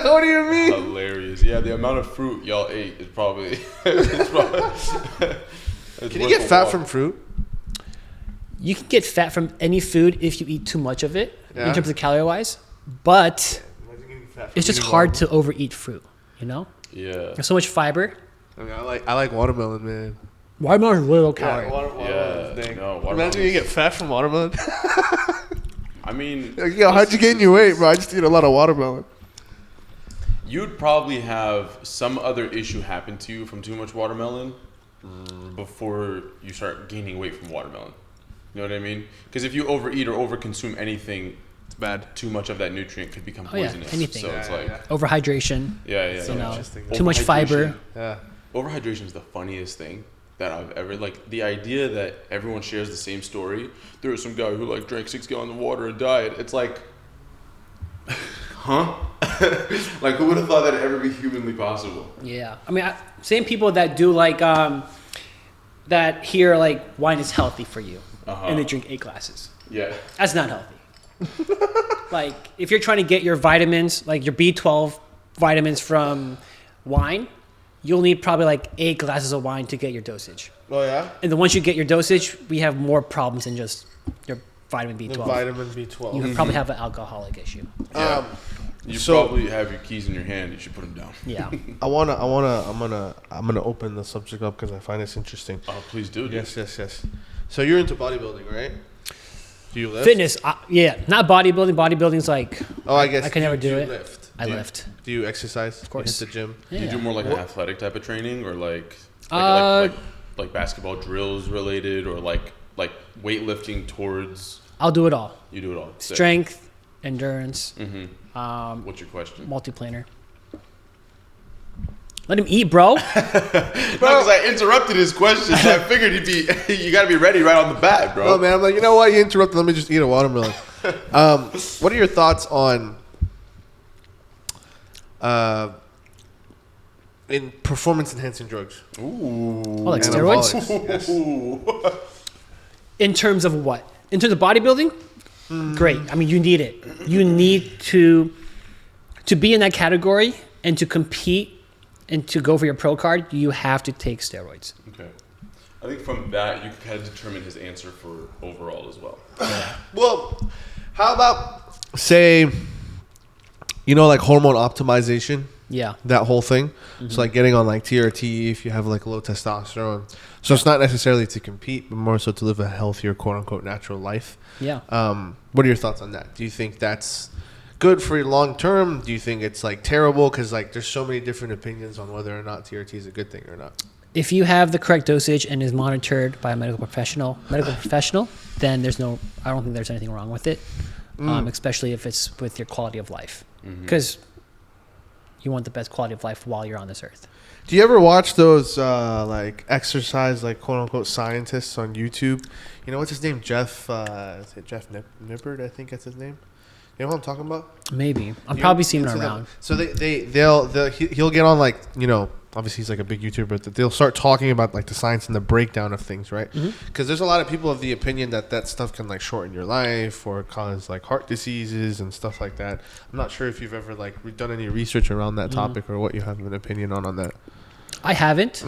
What do you mean? Hilarious. Yeah, the amount of fruit y'all ate is probably... it's Can you get fat from fruit? You can get fat from any food if you eat too much of it, Yeah. in terms of calorie-wise. But it's just hard to overeat fruit, you know? Yeah. There's so much fiber. I mean, I like watermelon, man. Watermelon is really low calorie. Watermelon. No, Imagine you get fat from watermelon. I mean... Like, yo, how'd you gain your weight, bro? I just eat a lot of watermelon. You'd probably have some other issue happen to you from too much watermelon before you start gaining weight from watermelon. You know what I mean? Because if you overeat or overconsume anything, It's bad. too much of that nutrient could become Oh, yeah, poisonous. anything. So it's like... Overhydration. Yeah. You know, Interesting. too much fiber. Yeah. Overhydration is the funniest thing that I've ever... Like, the idea that everyone shares the same story. There was some guy who, like, drank 6 gallons of water and died. It's like... Huh? Like, who would have thought that'd ever be humanly possible? Yeah. I mean, same people that do like, that hear like wine is healthy for you. And they drink 8 glasses. Yeah. That's not healthy. Like, if you're trying to get your vitamins, like your B12 vitamins from wine, you'll need probably like 8 glasses of wine to get your dosage. Oh, yeah? And then once you get your dosage, we have more problems than just your vitamin B12. The vitamin B12. You probably have an alcoholic issue. Yeah. You probably have your keys in your hand. You should put them down. Yeah. I'm gonna open the subject up because I find this interesting. Oh, please do. Dude. Yes. So you're into bodybuilding, right? Do you lift? Fitness, yeah. Not bodybuilding. Bodybuilding's like, Oh, I guess I can never do it. Lift? I lift. Do you exercise? Of course. You hit the gym? Yeah. Do you do more like an athletic type of training, or like basketball drills related, or like weightlifting towards? I'll do it all. You do it all. Sick. Strength, endurance, What's your question? multiplanar. Let him eat, bro. Because I interrupted his question, so I figured you got to be ready right on the bat, bro. Oh man, I'm like, you know what? You interrupted. Let me just eat a watermelon. What are your thoughts on in performance enhancing drugs? Ooh. Oh, like steroids? Anabolics, yes. In terms of what? In terms of bodybuilding? Great. I mean, you need it. You need to be in that category and to compete and to go for your pro card, you have to take steroids. Okay. I think from that, you can kind of determine his answer for overall as well. Well, how about say, like hormone optimization? Yeah. That whole thing. So like getting on like TRT if you have like low testosterone. So it's not necessarily to compete, but more so to live a healthier, quote unquote, natural life. Yeah. What are your thoughts on that? Do you think that's good for your long term? Do you think it's like terrible? Because like there's so many different opinions on whether or not TRT is a good thing or not. If you have the correct dosage and is monitored by a medical professional, then I don't think there's anything wrong with it. Especially if it's with your quality of life, because you want the best quality of life while you're on this earth. Do you ever watch those like exercise, like quote unquote scientists on YouTube? You know, what's his name? Jeff Nippert, I think that's his name. You know what I'm talking about? Maybe. I'm probably seeing him around. So he'll get on like, obviously he's like a big YouTuber, but they'll start talking about like the science and the breakdown of things, right? Because there's a lot of people of the opinion that stuff can like shorten your life or cause like heart diseases and stuff like that. I'm not sure if you've ever like done any research around that topic or what you have an opinion on that. I haven't.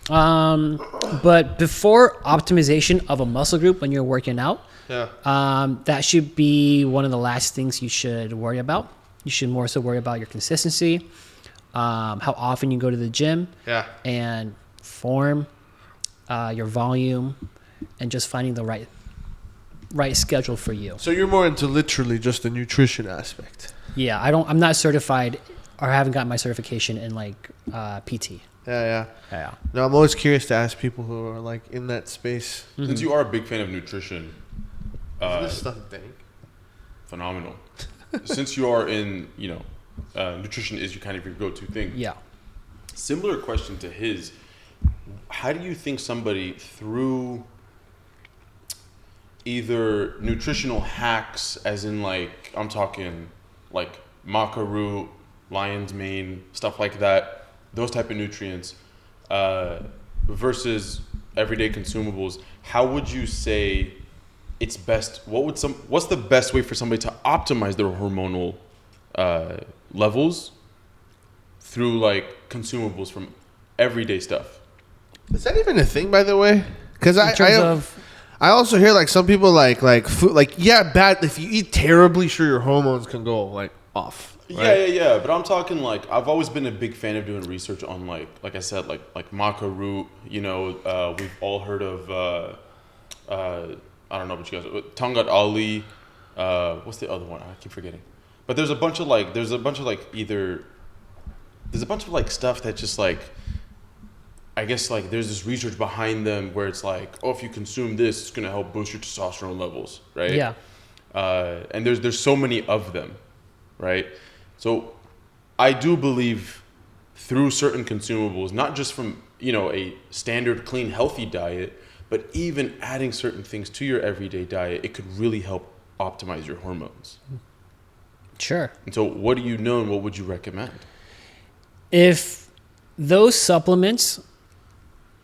But before optimization of a muscle group when you're working out, that should be one of the last things you should worry about. You should more so worry about your consistency, how often you go to the gym, and form, your volume, and just finding the right schedule for you. So you're more into literally just the nutrition aspect. Yeah, I'm not certified or haven't gotten my certification in like PT. Yeah. No, I'm always curious to ask people who are like in that space. Since you are a big fan of nutrition, this stuff dank. Phenomenal. Since you are in, nutrition is your kind of your go-to thing. Yeah. Similar question to his. How do you think somebody through either nutritional hacks, as in like I'm talking like maca root, lion's mane, stuff like that, those type of nutrients, versus everyday consumables, how would you say it's best? What's the best way for somebody to optimize their hormonal levels through like consumables from everyday stuff? Is that even a thing, by the way? Because I also hear like some people like food, like, yeah, bad if you eat terribly, sure your hormones can go like off. Right? Yeah. But I'm talking like I've always been a big fan of doing research on like I said, like maca root. You know, we've all heard of I don't know what you guys. Tangat Ali. What's the other one? I keep forgetting. But there's a bunch of like stuff that just like, I guess like there's this research behind them where it's like, oh, if you consume this, it's gonna help boost your testosterone levels, right? Yeah. And there's so many of them, right? So I do believe through certain consumables, not just from, you know, a standard clean healthy diet, but even adding certain things to your everyday diet, it could really help optimize your hormones. Sure. And so what do you know and what would you recommend? If those supplements,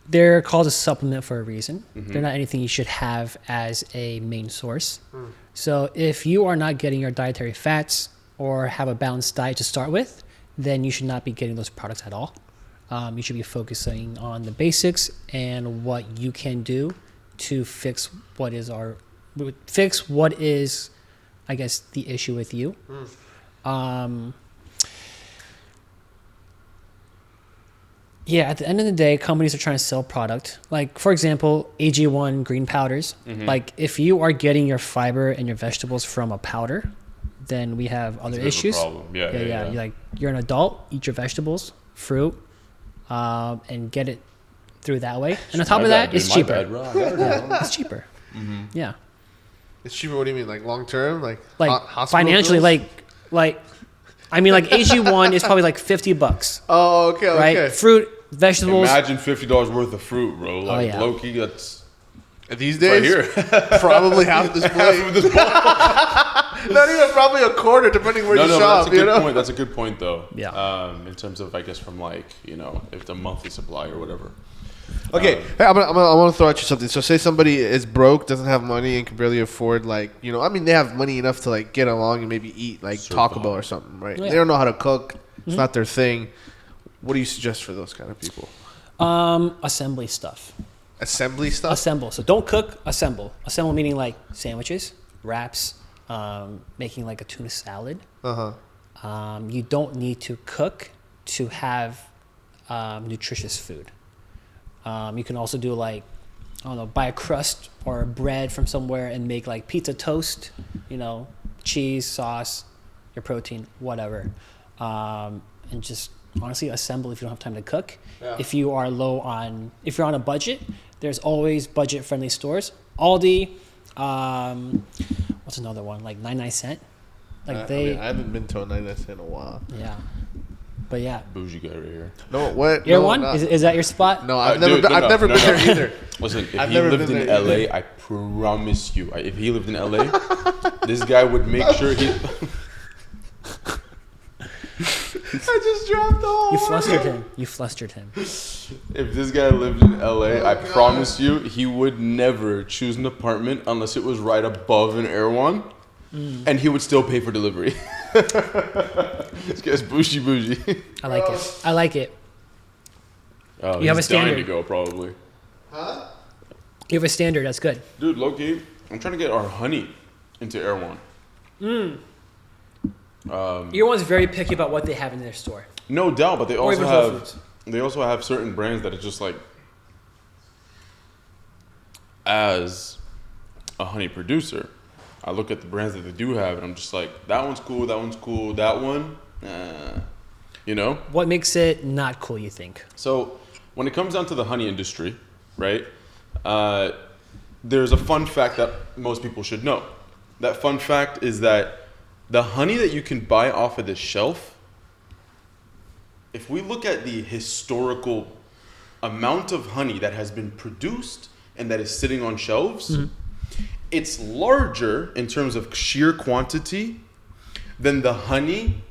they're called a supplement for a reason. Mm-hmm. They're not anything you should have as a main source. So if you are not getting your dietary fats or have a balanced diet to start with, then you should not be getting those products at all. You should be focusing on the basics and what you can do to fix what is, I guess, the issue with you. Yeah, at the end of the day, companies are trying to sell product. Like, for example, AG1 green powders. Mm-hmm. Like, if you are getting your fiber and your vegetables from a powder, then we have other issues. Yeah. You're an adult, eat your vegetables, fruit, and get it through that way. And on top of that, it's cheaper. It's cheaper. Mm-hmm. Yeah. It's cheaper. What do you mean, like long term, like hospital financially, bills? like I mean, like AG1 is probably like $50. Oh, okay, right? okay. Fruit, vegetables. Imagine $50 worth of fruit, bro. Like, yeah. low key, that's these days right here. probably half this plate. Not even probably a quarter, depending where you shop. That's a good point. That's a good point, though. Yeah. In terms of, I guess, from like, you know, if it's a monthly supply or whatever. Okay, hey, I'm gonna throw at you something. So, say somebody is broke, doesn't have money, and can barely afford, like, you know, I mean, they have money enough to like get along and maybe eat like Taco Bell or something, right? Yeah. They don't know how to cook. It's not their thing. What do you suggest for those kind of people? Assembly stuff. Assembly stuff. Assemble. So don't cook. Assemble. Assemble meaning like sandwiches, wraps, making like a tuna salad. You don't need to cook to have nutritious food. You can also do like, I don't know, buy a crust or a bread from somewhere and make like pizza toast, you know, cheese, sauce, your protein, whatever. And just honestly assemble if you don't have time to cook. Yeah. If you're on a budget, there's always budget friendly stores. Aldi, what's another one? Like 99cent. Like I haven't been to a 99cent in a while. Yeah. But yeah. Bougie guy right here. No, what? You're no, one? Is that your spot? No, I've never been there either. Listen, if he lived in LA, I promise you, if he lived in LA, this guy would make sure he... I just dropped the whole You flustered him. If this guy lived in LA, I promise you, he would never choose an apartment unless it was right above an Erewhon, and he would still pay for delivery. This guy's bougie. I like it. Oh, you have a standard. To go, probably. Huh? You have a standard. That's good. Dude, low-key, I'm trying to get our honey into Erewhon. Erewhon's very picky about what they have in their store. No doubt, but they also have certain brands that are just like, as a honey producer, I look at the brands that they do have, and I'm just like, that one's cool, that one, you know? What makes it not cool, you think? So, when it comes down to the honey industry, right, there's a fun fact that most people should know. That fun fact is that the honey that you can buy off of the shelf if we look at the historical amount of honey that has been produced and that is sitting on shelves, it's larger in terms of sheer quantity than the honey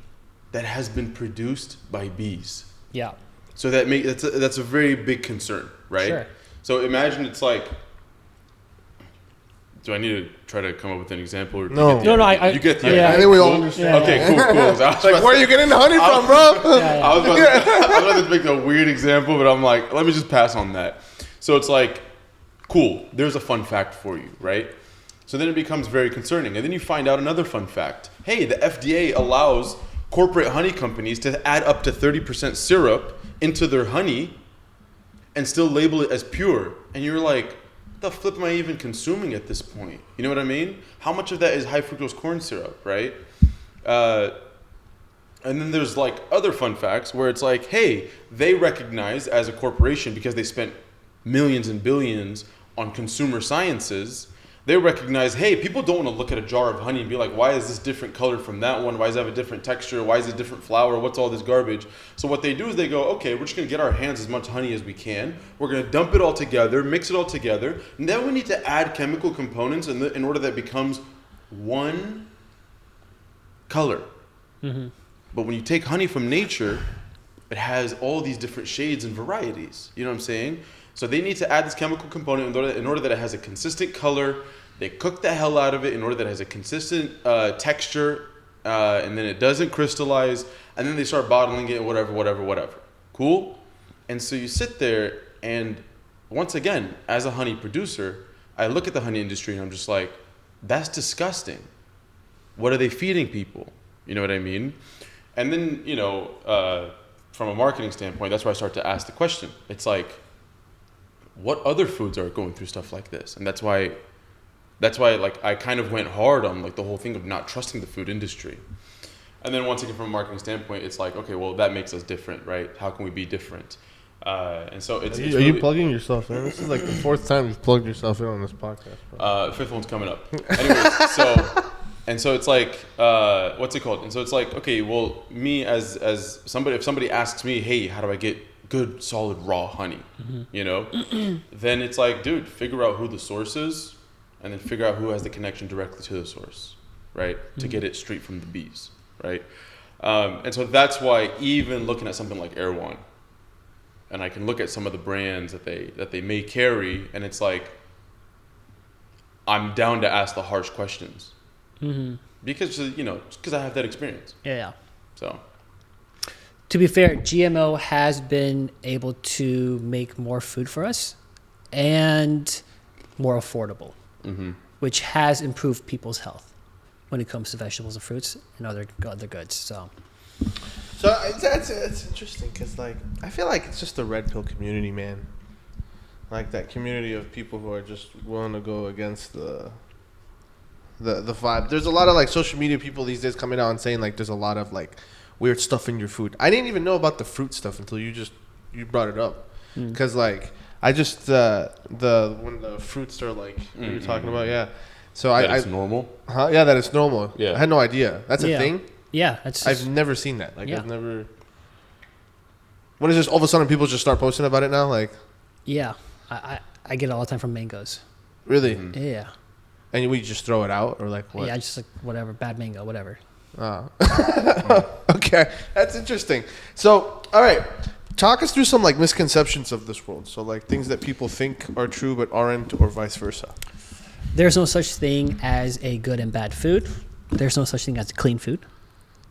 that has been produced by bees. Yeah. So that's a very big concern, right? Sure. So imagine it's like, do I need to try to come up with an example? Or No. you get the idea. I think we all understand. Okay, cool. I was like, Where are you getting the honey from, bro? I was about to make a weird example, but I'm like, let me just pass on that. So it's like, cool, there's a fun fact for you, right? So then it becomes very concerning. And then you find out another fun fact. Hey, the FDA allows corporate honey companies to add up to 30% syrup into their honey and still label it as pure. And you're like, what the flip am I even consuming at this point? You know what I mean? How much of that is high fructose corn syrup, right? And then there's like other fun facts where it's like, hey, they recognize as a corporation, because they spent millions and billions on consumer sciences, they recognize, hey, people don't want to look at a jar of honey and be like, why is this different color from that one? Why does it have a different texture? Why is it different flour? What's all this garbage? So what they do is they go, okay, we're just going to get our hands as much honey as we can. We're going to dump it all together, mix it all together. And then we need to add chemical components in order that it becomes one color. Mm-hmm. But when you take honey from nature, it has all these different shades and varieties. You know what I'm saying? So they need to add this chemical component in order that it has a consistent color. They cook the hell out of it in order that it has a consistent texture, and then it doesn't crystallize. And then they start bottling it, whatever. Cool? And so you sit there, and once again, as a honey producer, I look at the honey industry and I'm just like, that's disgusting. What are they feeding people? You know what I mean? And then, from a marketing standpoint, that's where I start to ask the question. It's like, what other foods are going through stuff like this? And that's why like I kind of went hard on like the whole thing of not trusting the food industry. And then once again, from a marketing standpoint, it's like, okay, well, that makes us different, right? How can we be different? And so it's Are really, you plugging yourself in? This is like the fourth time you've plugged yourself in on this podcast, bro. Fifth one's coming up. Anyways, so it's like, what's it called? And so it's like, okay, well, me as somebody, if somebody asks me, hey, how do I get good, solid, raw honey, then it's like, dude, figure out who the source is and then figure out who has the connection directly to the source, right? To get it straight from the bees, right? And so that's why even looking at something like Erewhon, and I can look at some of the brands that they may carry, and it's like, I'm down to ask the harsh questions. Because I have that experience. Yeah. So, to be fair, GMO has been able to make more food for us and more affordable, which has improved people's health when it comes to vegetables and fruits and other goods. So it's interesting because like I feel like it's just the red pill community, man. Like that community of people who are just willing to go against the vibe. There's a lot of like social media people these days coming out and saying like there's a lot of like weird stuff in your food. I didn't even know about the fruit stuff until you brought it up. Because like I just when the fruits are like what you're talking about, yeah. So it's normal. Huh? Yeah, that it's normal. Yeah, I had no idea. That's a thing. Yeah, I've never seen that. Like I've never. What is this? All of a sudden, people just start posting about it now. Like, yeah, I get it all the time from mangoes. Really? Yeah. And we just throw it out, or like what? Yeah, just like whatever, bad mango, whatever. Oh. Okay, that's interesting. So, all right, talk us through some like misconceptions of this world. So, like things that people think are true but aren't, or vice versa. There's no such thing as a good and bad food. There's no such thing as a clean food.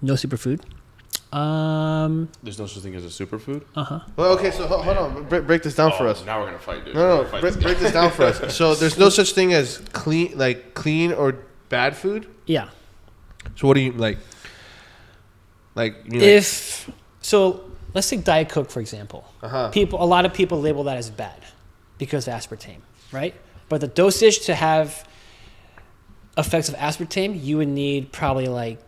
No superfood. There's no such thing as a superfood. Well, okay, so hold on, break this down for us. Now we're gonna fight, dude. No, break this down for us. So, there's no such thing as clean or bad food. Yeah. So what do you like? So let's take Diet Coke for example. A lot of people label that as bad because of aspartame, right? But the dosage to have effects of aspartame, you would need probably like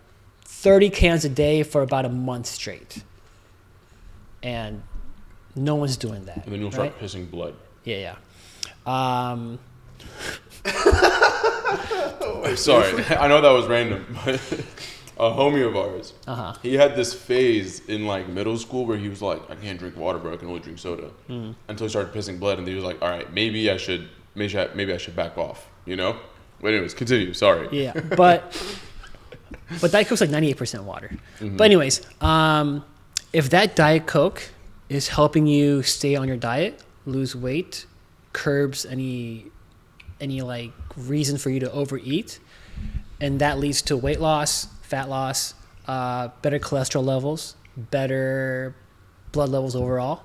30 cans a day for about a month straight, and no one's doing that. And then you'll start pissing blood. Yeah. Sorry, I know that was random, but A homie of ours, Uh-huh. he had this phase in like middle school where he was like, I can't drink water, bro. I can only drink soda. Until he started pissing blood, and he was like, all right, maybe I should back off. You know. But anyways, continue. Sorry. Yeah, but Diet Coke's like 98% water. But anyways, if that Diet Coke is helping you stay on your diet, lose weight, curbs any like reason for you to overeat, and that leads to weight loss, fat loss, better cholesterol levels, better blood levels overall,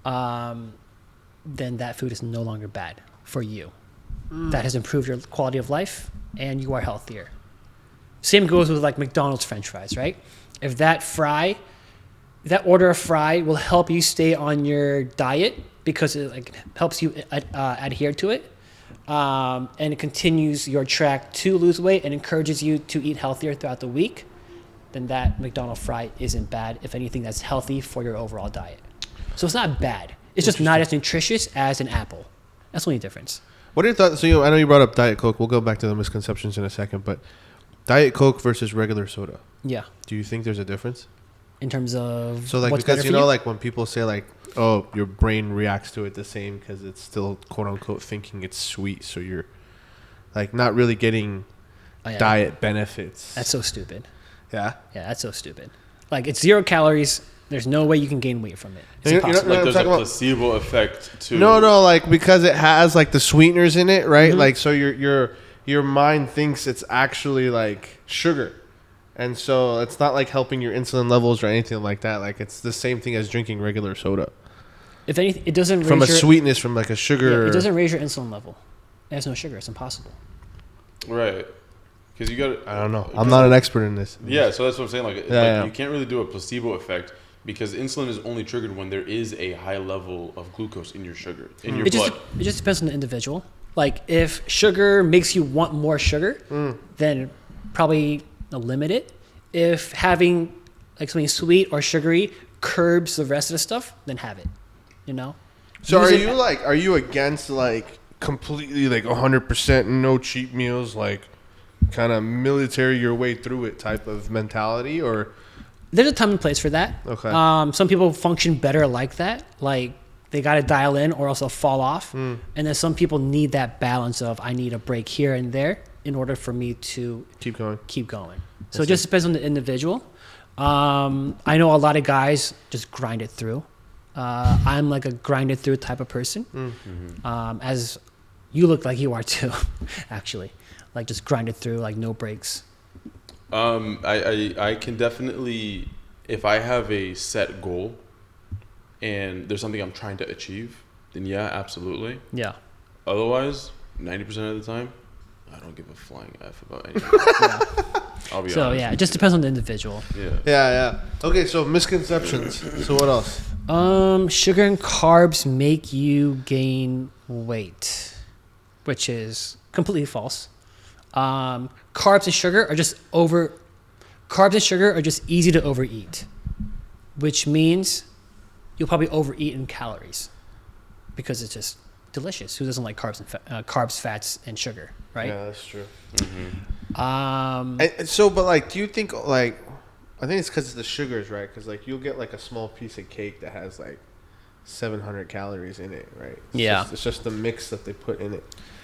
then that food is no longer bad for you. That has improved your quality of life and you are healthier. Same goes with like McDonald's French fries, right? If that order of fry will help you stay on your diet because it like helps you adhere to it, and it continues your track to lose weight and encourages you to eat healthier throughout the week, then that McDonald's fry isn't bad. If anything, that's healthy for your overall diet. So it's not bad. It's just not as nutritious as an apple. That's the only difference. What are your thoughts? So I know you brought up Diet Coke. We'll go back to the misconceptions in a second, but Diet Coke versus regular soda. Yeah. Do you think there's a difference? In terms of so like what's because better you for know like when people say like, oh, your brain reacts to it the same because it's still quote unquote thinking it's sweet, so you're like not really getting diet benefits. That's so stupid. Yeah. Yeah, that's so stupid. Like it's 0 calories. There's no way you can gain weight from it. It's impossible. Like there's a placebo effect too. No, like because it has like the sweeteners in it, right? Like so your mind thinks it's actually like sugar. And so it's not like helping your insulin levels or anything like that. Like it's the same thing as drinking regular soda. If anything, it doesn't raise from a sweetness from like a sugar. Yeah, it doesn't raise your insulin level. It has no sugar. It's impossible. Right. Because you got. I don't know. I'm not an expert in this. Yeah, so that's what I'm saying. Like you can't really do a placebo effect because insulin is only triggered when there is a high level of glucose in your sugar in your blood. It just depends on the individual. Like if sugar makes you want more sugar, then probably limit it. If having like something sweet or sugary curbs the rest of the stuff, then have it. You know. So are you against like completely like 100% no cheat meals, like kind of military your way through it type of mentality, or? There's a time and place for that. Okay. Some people function better like that. Like they got to dial in or else they'll fall off. And then some people need that balance of I need a break here and there in order for me to keep going. So it just depends on the individual. I know a lot of guys just grind it through. I'm like a grind it through type of person. As you look like you are too, actually. Like just grind it through, like no breaks. I can definitely, if I have a set goal and there's something I'm trying to achieve, then yeah, absolutely. Yeah. Otherwise, 90% of the time, I don't give a flying F about anything. I'll be honest. So yeah, it just depends on the individual. Yeah. Okay, so misconceptions. So what else? Sugar and carbs make you gain weight, which is completely false. Carbs and sugar are just easy to overeat, which means you'll probably overeat in calories because it's just delicious. Who doesn't like carbs, fats, and sugar, right? Yeah, that's true. Mm-hmm. But like, do you think like, I think it's because it's the sugars, right? Because like you'll get like a small piece of cake that has like 700 calories in it, right? It's just the mix that they put in it.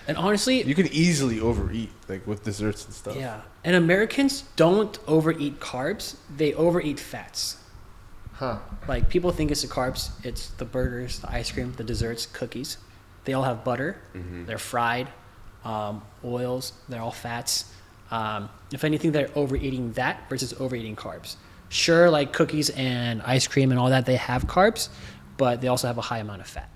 And honestly, you can easily overeat like with desserts and stuff. Yeah, and Americans don't overeat carbs; they overeat fats. Huh? Like people think it's the carbs. It's the burgers, the ice cream, the desserts, cookies. They all have butter. They're fried, oils. They're all fats. If anything, they're overeating that versus overeating carbs. Sure, like cookies and ice cream and all that, they have carbs, but they also have a high amount of fat.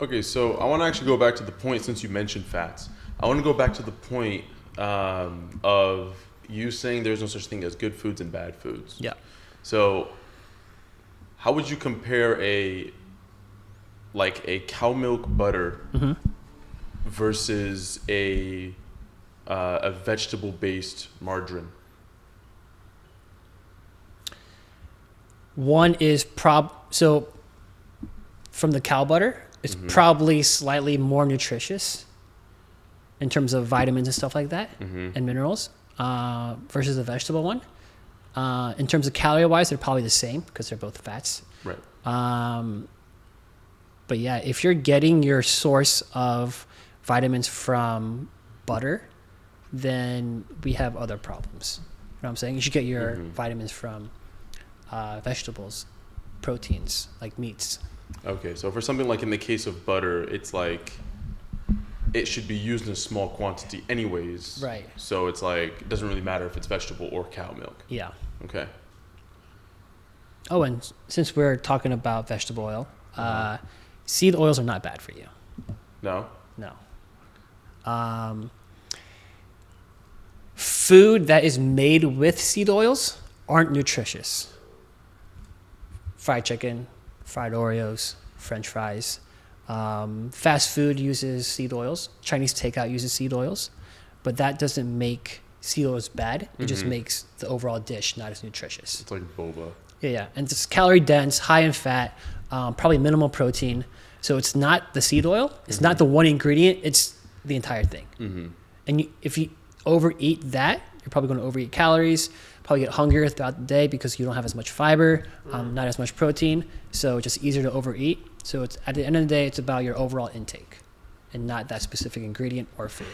Okay, so I want to actually go back to the point since you mentioned fats. I want to go back to the point of you saying there's no such thing as good foods and bad foods. Yeah. So how would you compare a cow milk butter versus a vegetable-based margarine? One is so from the cow butter, it's probably slightly more nutritious in terms of vitamins and stuff like that and minerals versus the vegetable one. In terms of calorie wise, they're probably the same because they're both fats. Right. But yeah, if you're getting your source of vitamins from butter, then we have other problems. You know what I'm saying? You should get your vitamins from vegetables, proteins, like meats. Okay, so for something like in the case of butter, it's like it should be used in a small quantity anyways. Right. So it's like it doesn't really matter if it's vegetable or cow milk. Yeah. Okay. Oh, and since we're talking about vegetable oil, seed oils are not bad for you. No? No. Food that is made with seed oils aren't nutritious. Fried chicken, fried Oreos, French fries. Fast food uses seed oils. Chinese takeout uses seed oils. But that doesn't make seed oils bad. It just makes the overall dish not as nutritious. It's like boba. Yeah. And it's calorie dense, high in fat, probably minimal protein. So it's not the seed oil. It's not the one ingredient. It's the entire thing. And if you overeat that, you're probably going to overeat calories, probably get hungrier throughout the day because you don't have as much fiber, not as much protein. So it's just easier to overeat. So it's at the end of the day, it's about your overall intake and not that specific ingredient or food.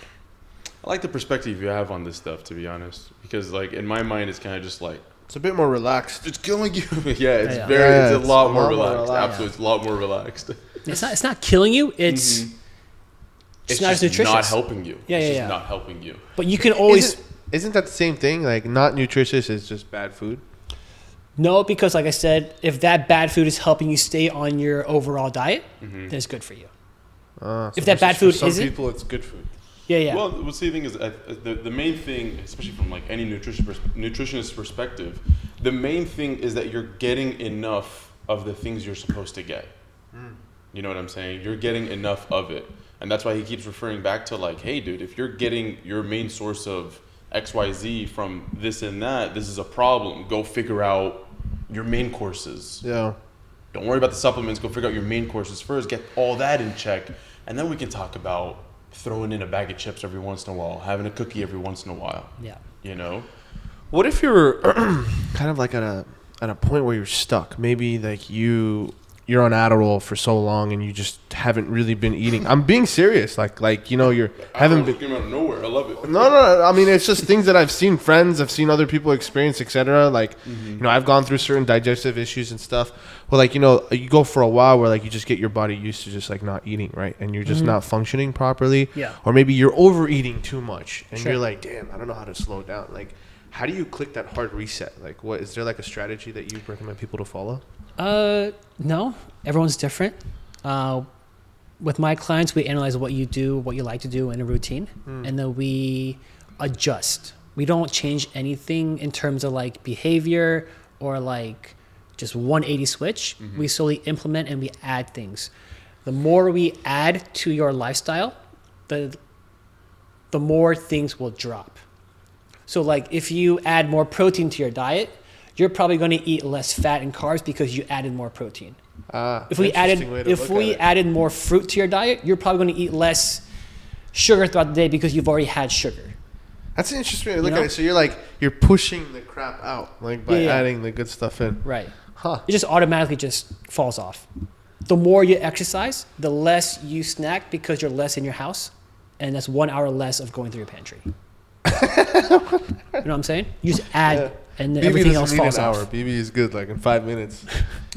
I like the perspective you have on this stuff, to be honest, because like in my mind, it's kind of just like It's a bit more relaxed. it's killing you. Yeah, it's Yeah. very, Yeah, it's a lot more relaxed. relaxed. Absolutely, it's a lot more relaxed. It's not killing you. It's not as nutritious. Not helping you. Yeah, it's yeah, just yeah. not helping you. But you can always Isn't that the same thing? Like, not nutritious is just bad food? no, because like I said, if that bad food is helping you stay on your overall diet, then it's good for you. If that bad food for some isn't, people, it's good food. yeah, yeah. Well, what's the thing is the main thing, especially from like any nutritionist perspective, the main thing is that you're getting enough of the things you're supposed to get. You know what I'm saying? You're getting enough of it. And that's why he keeps referring back to like, hey, dude, if you're getting your main source of XYZ from this and that, this is a problem. Go figure out your main courses. Yeah. Don't worry about the supplements. Go figure out your main courses first. Get all that in check. And then we can talk about throwing in a bag of chips every once in a while, having a cookie every once in a while. Yeah. You know? What if you're kind of like at a point where you're stuck? Maybe like you're on Adderall for so long and you just haven't really been eating. I'm being serious. Like you know, you're haven't been. Came out of nowhere. I love it. No. I mean, it's just things that I've seen friends, I've seen other people experience, etc. Like, you know, I've gone through certain digestive issues and stuff. Well, like, you know, you go for a while where like you just get your body used to just like not eating, right? And you're just not functioning properly. Yeah. Or maybe you're overeating too much and Sure. you're like, damn, I don't know how to slow down. Like, how do you click that hard reset? Like, what is there like a strategy that you recommend people to follow? No, everyone's different. With my clients, we analyze what you do, what you like to do in a routine, and then we adjust. We don't change anything in terms of like behavior or like just 180 switch. We slowly implement and we add things. The more we add to your lifestyle, the more things will drop. So like if you add more protein to your diet, you're probably going to eat less fat and carbs because you added more protein. If we added more fruit to your diet, you're probably going to eat less sugar throughout the day because you've already had sugar. That's an interesting way to look You know? at it. So you're pushing the crap out, like by Yeah. adding the good stuff in. Right. Huh. It just automatically just falls off. The more you exercise, the less you snack because you're less in your house, and that's 1 hour less of going through your pantry. You know what I'm saying? You just add, and then BB everything doesn't else need falls an off. hour. BB is good, like in 5 minutes.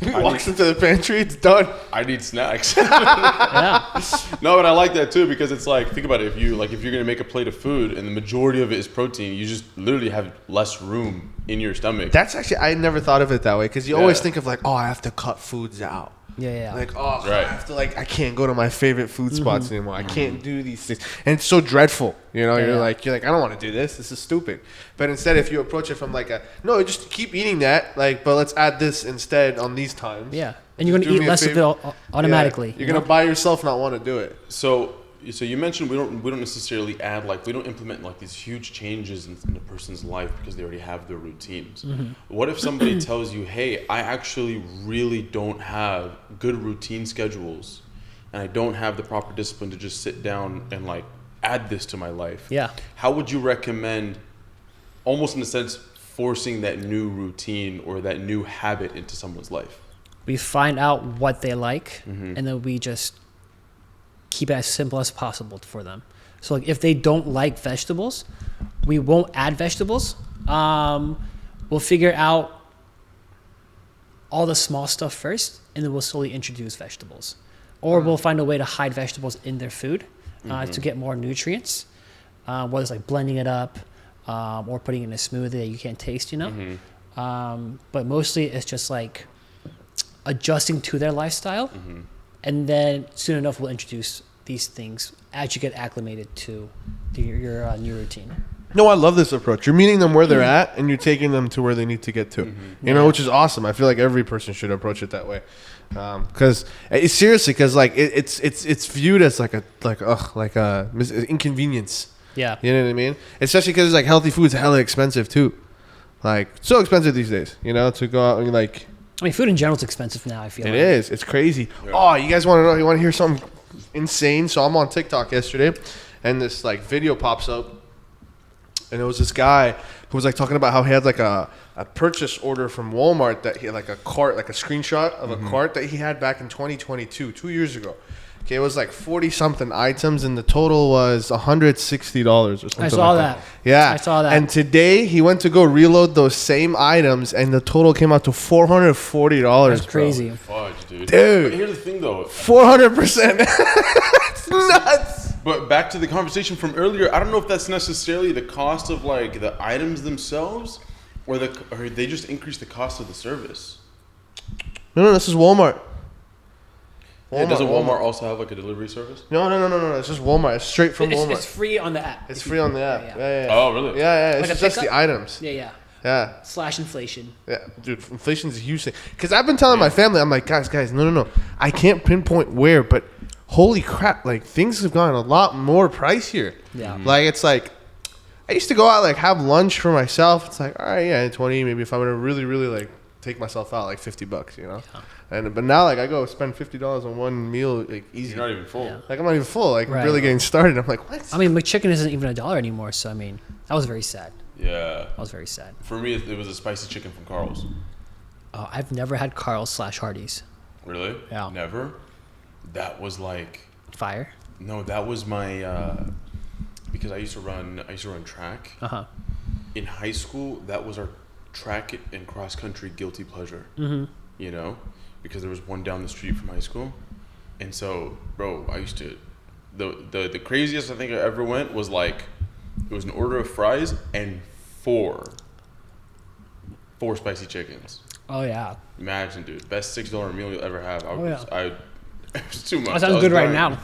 He walks into the pantry, it's done. I need snacks. Yeah. No, but I like that too because it's like, think about it. If you're gonna make a plate of food and the majority of it is protein, you just literally have less room in your stomach. That's actually, I never thought of it that way because you always Yeah. think of like, oh, I have to cut foods out. Yeah. Like, oh, I Right. have to I can't go to my favorite food spots anymore. I can't do these things. And it's so dreadful. You know, Yeah. you're like, I don't want to do this. This is stupid. But instead, if you approach it from no, just keep eating that, but let's add this instead on these times. Yeah. And you're going Do to me eat a less of favor. it automatically. Yeah. You're going to by yourself not want to do it. So you mentioned we don't necessarily add we don't implement these huge changes in a person's life because they already have their routines. What if somebody tells you, hey, I actually really don't have good routine schedules and I don't have the proper discipline to just sit down and add this to my life? Yeah. How would you recommend, almost in a sense, forcing that new routine or that new habit into someone's life? We find out what they like, and then we just keep it as simple as possible for them. So like if they don't like vegetables, we won't add vegetables. We'll figure out all the small stuff first, and then we'll slowly introduce vegetables. Or we'll find a way to hide vegetables in their food to get more nutrients, whether it's like blending it up or putting it in a smoothie that you can't taste, you know? But mostly it's just like adjusting to their lifestyle, and then soon enough we'll introduce these things as you get acclimated to your new routine. No, I love this approach. You're meeting them where they're at, and you're taking them to where they need to get to. You know, which is awesome. I feel like every person should approach it that way. Because seriously, because like it's viewed as like a inconvenience. Yeah, you know what I mean. Especially because like healthy food's hella expensive too. Like so expensive these days. You know, to go out and like. I mean, food in general is expensive now. I feel it is. It's crazy. Yeah. Oh, you guys want to know? You want to hear something insane? So I'm on TikTok yesterday, and this like video pops up. And it was this guy who was like talking about how he had like a purchase order from Walmart that he had like a cart, like a screenshot of a cart that he had back in 2022, 2 years ago. Okay, it was like 40 something items, and the total was $160 or something. I saw that. Yeah, I saw that. And today he went to go reload those same items, and the total came out to $440. That's crazy. Fudge, dude. Dude, But here's the thing, though. 400%. It's nuts. But back to the conversation from earlier, I don't know if that's necessarily the cost of like the items themselves, or they just increase the cost of the service. No, this is Walmart. Yeah, doesn't Walmart also have like a delivery service? No. It's just Walmart. It's straight from Walmart. It's free on the app. It's free on the app. Yeah. Oh, really? Yeah. Like It's a just pickup? the items. Yeah. Yeah. / inflation. Yeah, dude, inflation's a huge thing. Because I've been telling my family, I'm like, guys, no. I can't pinpoint where, but holy crap, like things have gotten a lot more pricier. Yeah. Like it's like, I used to go out, like have lunch for myself. It's like, all right, yeah, 20, maybe if I'm going to really, really like take myself out, like $50, you know? Yeah. But now like I go spend $50 on one meal, like easy. You're not even full. Yeah. Like I'm not even full. Like Right. I'm really getting started. I'm like, what? I mean, McChicken isn't even $1 anymore, so I mean, that was very sad. Yeah. I was very sad. For me, it was a spicy chicken from Carl's. I've never had Carl's / Hardee's. Really? Yeah. Never? That was like... Fire? No, that was my... because I used to run track. Uh-huh. In high school, that was our track and cross-country guilty pleasure. You know? Because there was one down the street from high school. And so, bro, I used to... The craziest I think I ever went was like... It was an order of fries and four spicy chickens. Oh, yeah. Imagine, dude. Best $6 meal you'll ever have. It was too much. That sounds good right now.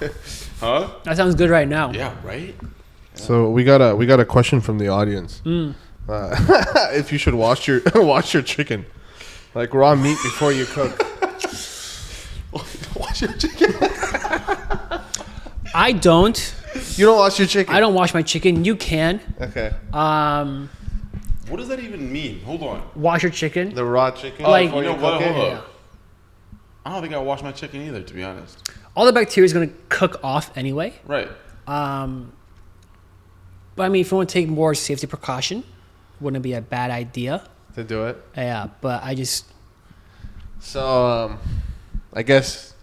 Huh? That sounds good right now. Yeah, right? So we got a question from the audience. If you should wash your chicken, like raw meat before you cook. Wash your chicken. I don't. You don't wash your chicken. I don't wash my chicken. You can. Okay. What does that even mean? Hold on. Wash your chicken. The raw chicken. Like- before You know you what? cook it? Hold Yeah. up. I don't think I wash my chicken either, to be honest. All the bacteria is going to cook off anyway. Right. But I mean, if you want to take more safety precaution, wouldn't be a bad idea. To do it. Yeah, but I just... So I guess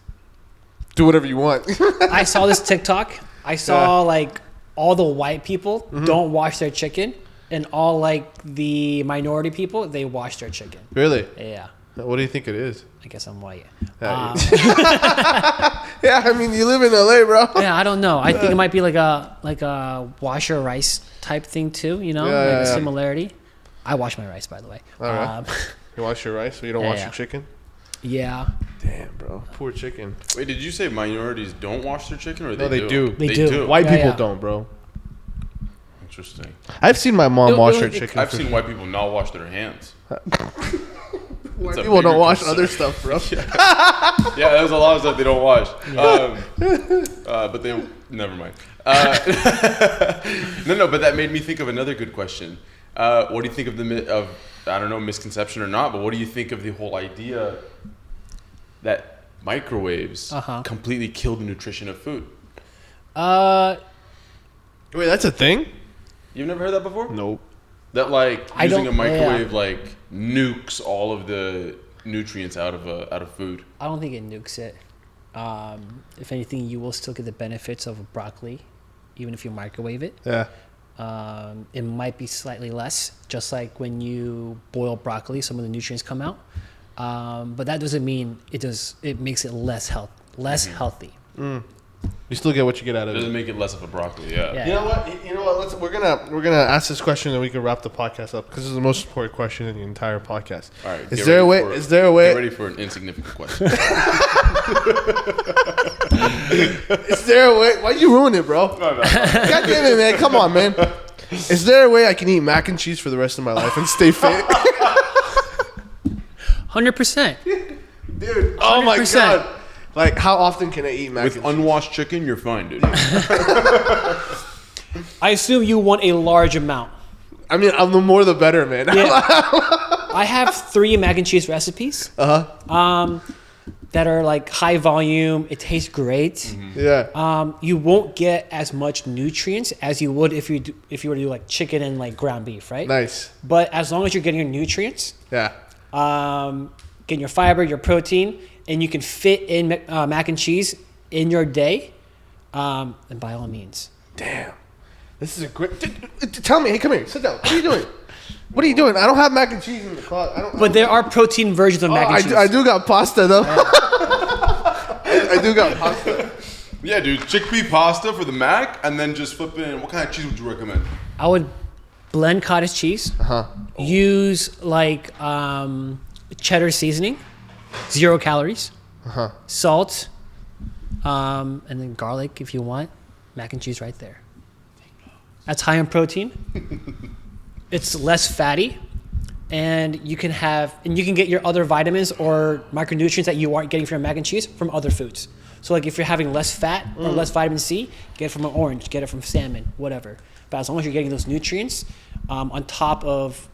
do whatever you want. I saw this TikTok. I saw like all the white people don't wash their chicken, and all like the minority people, they wash their chicken. Really? Yeah. What do you think it is? I guess I'm white. Yeah, I mean, you live in LA, bro. Yeah, I don't know. I think it might be like a wash your rice type thing too. You know, Yeah. a similarity. I wash my rice, by the way. All right. You wash your rice, so you don't wash your chicken? Yeah. Damn, bro. Poor chicken. Wait, did you say minorities don't wash their chicken, or No, they do. They do. White Yeah, people yeah. don't, bro. Interesting. I've seen my mom wash her it- chicken. I've seen white people not wash their hands. White a people bigger don't wash concern. other stuff, bro. Yeah, there's a lot of stuff they don't wash. But they never mind. No, but that made me think of another good question. What do you think of I don't know, misconception or not, but what do you think of the whole idea that microwaves completely kill the nutrition of food? Wait, that's a thing? You've never heard that before? Nope. That like I using a don't- microwave yeah. like nukes all of the nutrients out of food. I don't think it nukes it. If anything, you will still get the benefits of broccoli, even if you microwave it. Yeah. It might be slightly less, just like when you boil broccoli, some of the nutrients come out. But that doesn't mean it makes it less healthy. You still get what you get out It of doesn't it. make it less of a broccoli. Yeah. Yeah. You know what? You know what? We're gonna ask this question and we can wrap the podcast up because this is the most important question in the entire podcast. All right. Is get there a ready way? for- Is there a way? Get ready for an insignificant question. Is there a way? Why you ruin it, bro? No. God damn it, man! Come on, man. Is there a way I can eat mac and cheese for the rest of my life and stay fit? 100%. Dude, oh my 100%. god! Like, how often can I eat mac With and cheese? unwashed chicken, you're fine, dude. I assume you want a large amount. I mean, the more the better, man. Yeah. I have 3 mac and cheese recipes. That are like high volume. It tastes great. Yeah. You won't get as much nutrients as you would if you were to do like chicken and like ground beef, right? Nice. But as long as you're getting your nutrients, Yeah. getting your fiber, your protein, and you can fit in mac and cheese in your day, and by all means. Damn. This is a great. Tell me. Hey, come here. Sit down. What are you doing? What are you doing? I don't have mac and cheese in the closet. I don't. But there are protein versions of mac and cheese. I do got pasta though. I do got pasta. Yeah, dude. Chickpea pasta for the mac, and then just flip it in. What kind of cheese would you recommend? I would blend cottage cheese. Use like cheddar seasoning, 0 calories. Salt, and then garlic if you want. Mac and cheese right there. That's high in protein. It's less fatty, and you can get your other vitamins or micronutrients that you aren't getting from your mac and cheese from other foods. So like if you're having less fat or less vitamin C, get it from an orange, get it from salmon, whatever. But as long as you're getting those nutrients on top of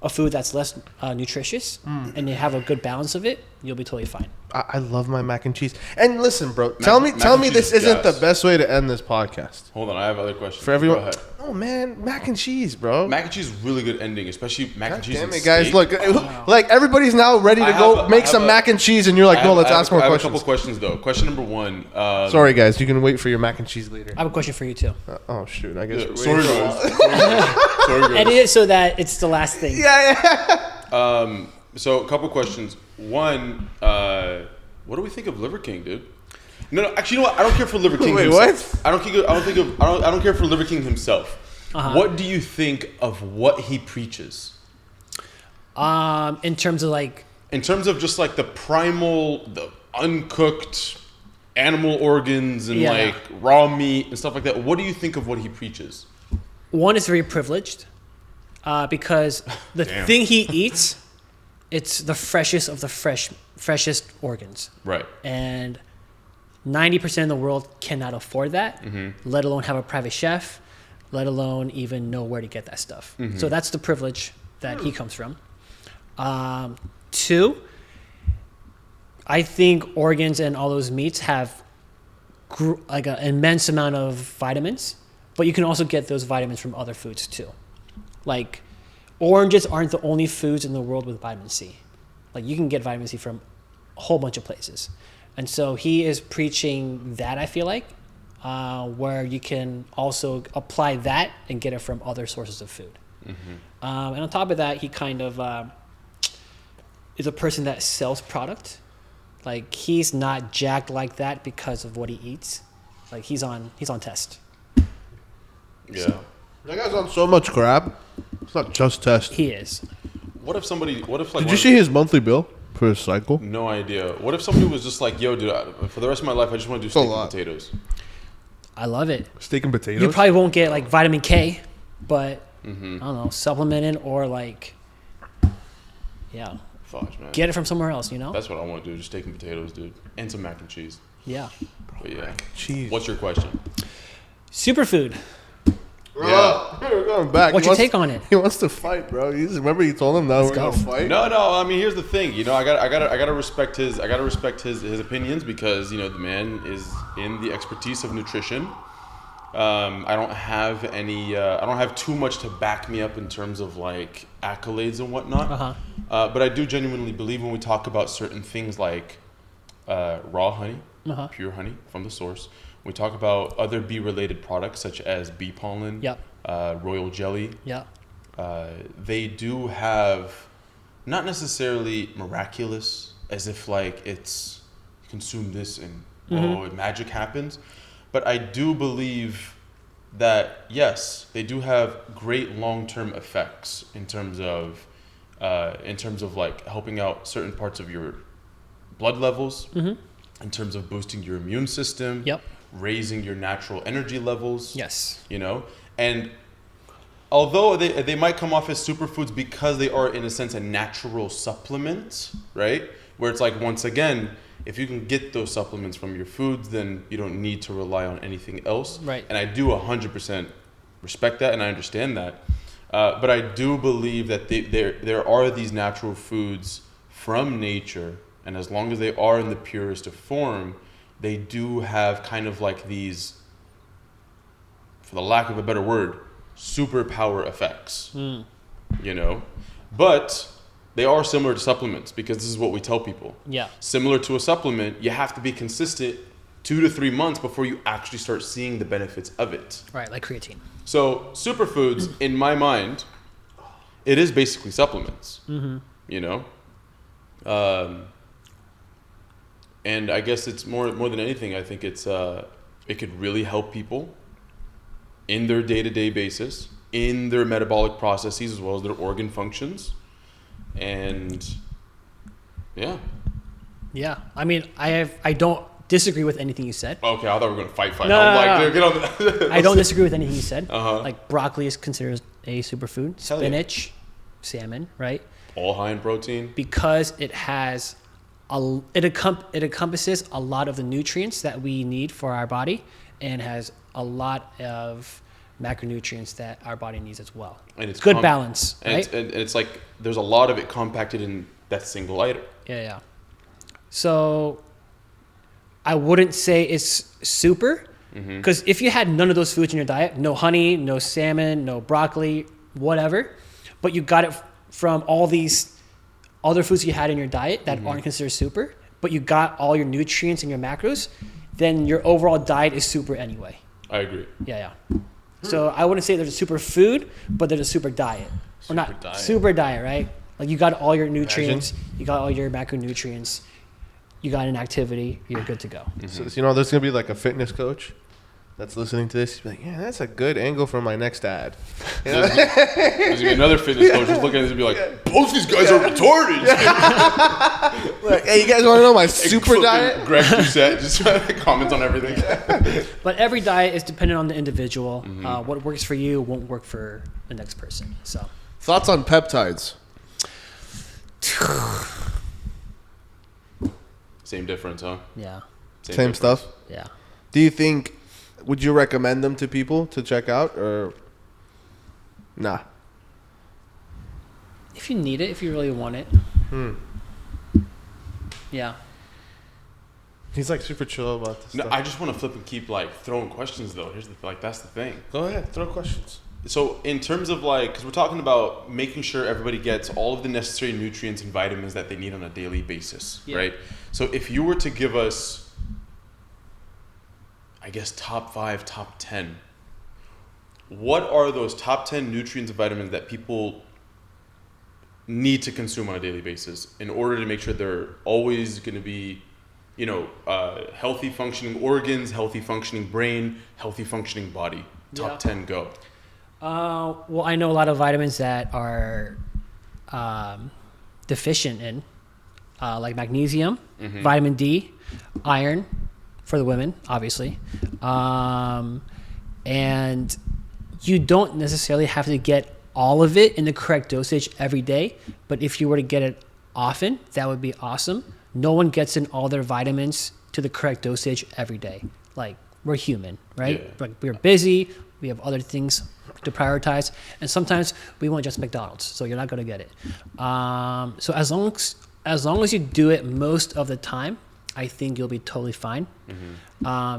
a food that's less nutritious and you have a good balance of it, you'll be totally fine. I love my mac and cheese. And listen, bro, tell me and this cheese is isn't the gas. best way to end this podcast. Hold on, I have other questions. For everyone. Go ahead. Oh man, mac and cheese, bro. Mac and cheese is really good ending, especially mac and cheese. Damn and it, guys! steak. Look, like everybody's now ready to I go have a- make I some have mac and cheese, and you're like, no, let's ask more I have questions. a couple questions though. Question number 1. Sorry, guys, you can wait for your mac and cheese later. I have a question for you too. Oh shoot, I guess. Yeah, we're sorry, waiting for a while. guys. Sorry, guys. Edit it so that it's the last thing. Yeah. So a couple questions. One, what do we think of Liver King, dude? No, actually, you know what? I don't care for Liver King Wait, himself. what? I don't care for Liver King himself. Uh-huh. What do you think of what he preaches? In terms of like, In terms of just like the primal, the uncooked animal organs and Yeah. like raw meat and stuff like that. What do you think of what he preaches? one is very privileged because the Damn. thing he eats, it's the freshest of the freshest organs. Right. And 90% of the world cannot afford that, let alone have a private chef, let alone even know where to get that stuff. So that's the privilege that he comes from. 2, I think organs and all those meats have like an immense amount of vitamins, but you can also get those vitamins from other foods too. Like oranges aren't the only foods in the world with vitamin C. Like you can get vitamin C from a whole bunch of places. And so he is preaching that, I feel like, where you can also apply that and get it from other sources of food. And on top of that, he kind of is a person that sells product. Like he's not jacked like that because of what he eats. Like he's on test. Yeah. That guy's on so much crap. It's not just test. He is. What if like Did you see his monthly bill for his cycle? No idea. What if somebody was just like, yo, dude, for the rest of my life, I just want to do steak and lot. potatoes. I love it. Steak and potatoes. You probably won't get like vitamin K, but I don't know, supplemented or like, yeah, Fudge, man. get it from somewhere else. You know? That's what I want to do. Just steak and potatoes, dude, and some mac and cheese. Yeah. But yeah. Cheese. What's your question? Superfood. Bro, we're going back. What's He your wants- take on it? He wants to fight, bro. Remember you told him that we're go. gonna fight. No. I mean, here's the thing. You know, I gotta respect his opinions because you know the man is in the expertise of nutrition, I don't have any. I don't have too much to back me up in terms of like accolades and whatnot. But I do genuinely believe when we talk about certain things like raw honey, pure honey from the source. We talk about other bee-related products such as bee pollen, royal jelly. They do have not necessarily miraculous, as if like it's consume this and magic happens, but I do believe that yes, they do have great long-term effects in terms of like helping out certain parts of your blood levels, in terms of boosting your immune system, raising your natural energy levels. Yes. You know, and although they might come off as superfoods because they are in a sense a natural supplement, right? Where it's like, once again, if you can get those supplements from your foods, then you don't need to rely on anything else. Right. And I do 100% respect that, and I understand that. But I do believe that there are these natural foods from nature, and as long as they are in the purest of form, they do have kind of like these, for the lack of a better word, superpower effects. You know? But they are similar to supplements, because this is what we tell people. Similar to a supplement, you have to be consistent 2 to 3 months before you actually start seeing the benefits of it. Right, like creatine. So superfoods, in my mind, it is basically supplements. You know? And I guess it's more than anything, I think it's it could really help people in their day-to-day basis, in their metabolic processes as well as their organ functions. And yeah. I mean, I don't disagree with anything you said. Okay, I thought we were going to fight. No, I'm no, like, no. dude, get on the I don't disagree with anything you said. Like broccoli is considered a superfood. Spinach, salmon, right? All high in protein. Because it has it encompasses a lot of the nutrients that we need for our body, and has a lot of macronutrients that our body needs as well. And it's good balance, right? And it's like there's a lot of it compacted in that single item. Yeah. So I wouldn't say it's super, because if you had none of those foods in your diet, no honey, no salmon, no broccoli, whatever, but you got it from all these other foods you had in your diet that aren't considered super, but you got all your nutrients and your macros, then your overall diet is super anyway. I agree. Yeah. So I wouldn't say there's a super food, but there's a super diet. Super diet, right? Like you got all your nutrients, you got all your macronutrients, you got an activity, you're good to go. So, you know, there's going to be like a fitness coach that's listening to this. He's like, yeah, that's a good angle for my next ad. There's going to be another fitness coach who's looking at this and be like, both these guys are retarded. Like, hey, you guys want to know my super diet? Greg Doucette just comments on everything. But every diet is dependent on the individual. What works for you won't work for the next person. So, thoughts on peptides? Same difference, huh? Yeah. Same stuff? Yeah. Do you think, would you recommend them to people to check out, or nah? If you need it, if you really want it. Yeah. He's like super chill about this stuff. I just want to flip and keep like throwing questions though. That's the thing. Go ahead, throw questions. So in terms of like, because we're talking about making sure everybody gets all of the necessary nutrients and vitamins that they need on a daily basis, right? So if you were to give us, I guess, top 5, top 10, what are those top 10 nutrients and vitamins that people need to consume on a daily basis in order to make sure they're always going to be, you know, healthy functioning organs, healthy functioning brain, healthy functioning body? Top 10, go. Well, I know a lot of vitamins that are deficient in, like magnesium, vitamin D, iron for the women, obviously. And you don't necessarily have to get all of it in the correct dosage every day, but if you were to get it often, that would be awesome. No one gets in all their vitamins to the correct dosage every day. Like, we're human, right? Yeah. Like, we're busy, we have other things to prioritize, and sometimes we want just McDonald's, so you're not going to get it. So as long as you do it most of the time, I think you'll be totally fine.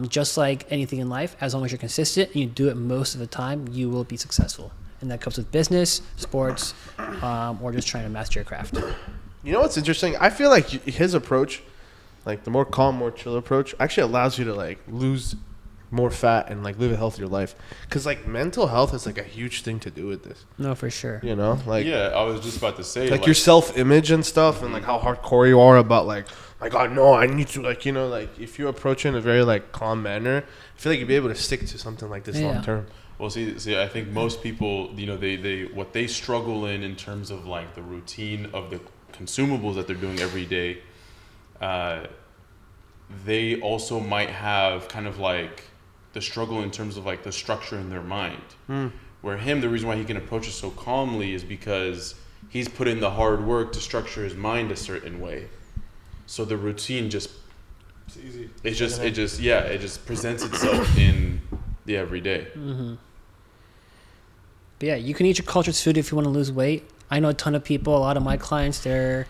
Just like anything in life, as long as you're consistent and you do it most of the time, you will be successful. And that comes with business, sports, or just trying to master your craft. You know what's interesting? I feel like his approach, like the more calm, more chill approach, actually allows you to like lose more fat and like live a healthier life. Because like mental health is like a huge thing to do with this. No, for sure. You know, like yeah, I was just about to say like your self-image and stuff, and like how hardcore you are about like oh no, I need to like, you know, like if you approach it in a very like calm manner, I feel like you'd be able to stick to something like this long term. Well, see, I think most people, you know, they what they struggle in terms of like the routine of the consumables that they're doing every day, they also might have kind of like the struggle in terms of like the structure in their mind. Where the reason why he can approach it so calmly is because he's put in the hard work to structure his mind a certain way. So the routine just, it just presents itself in the everyday. But yeah, you can eat your cultured food if you want to lose weight. I know a ton of people, a lot of my clients, they're,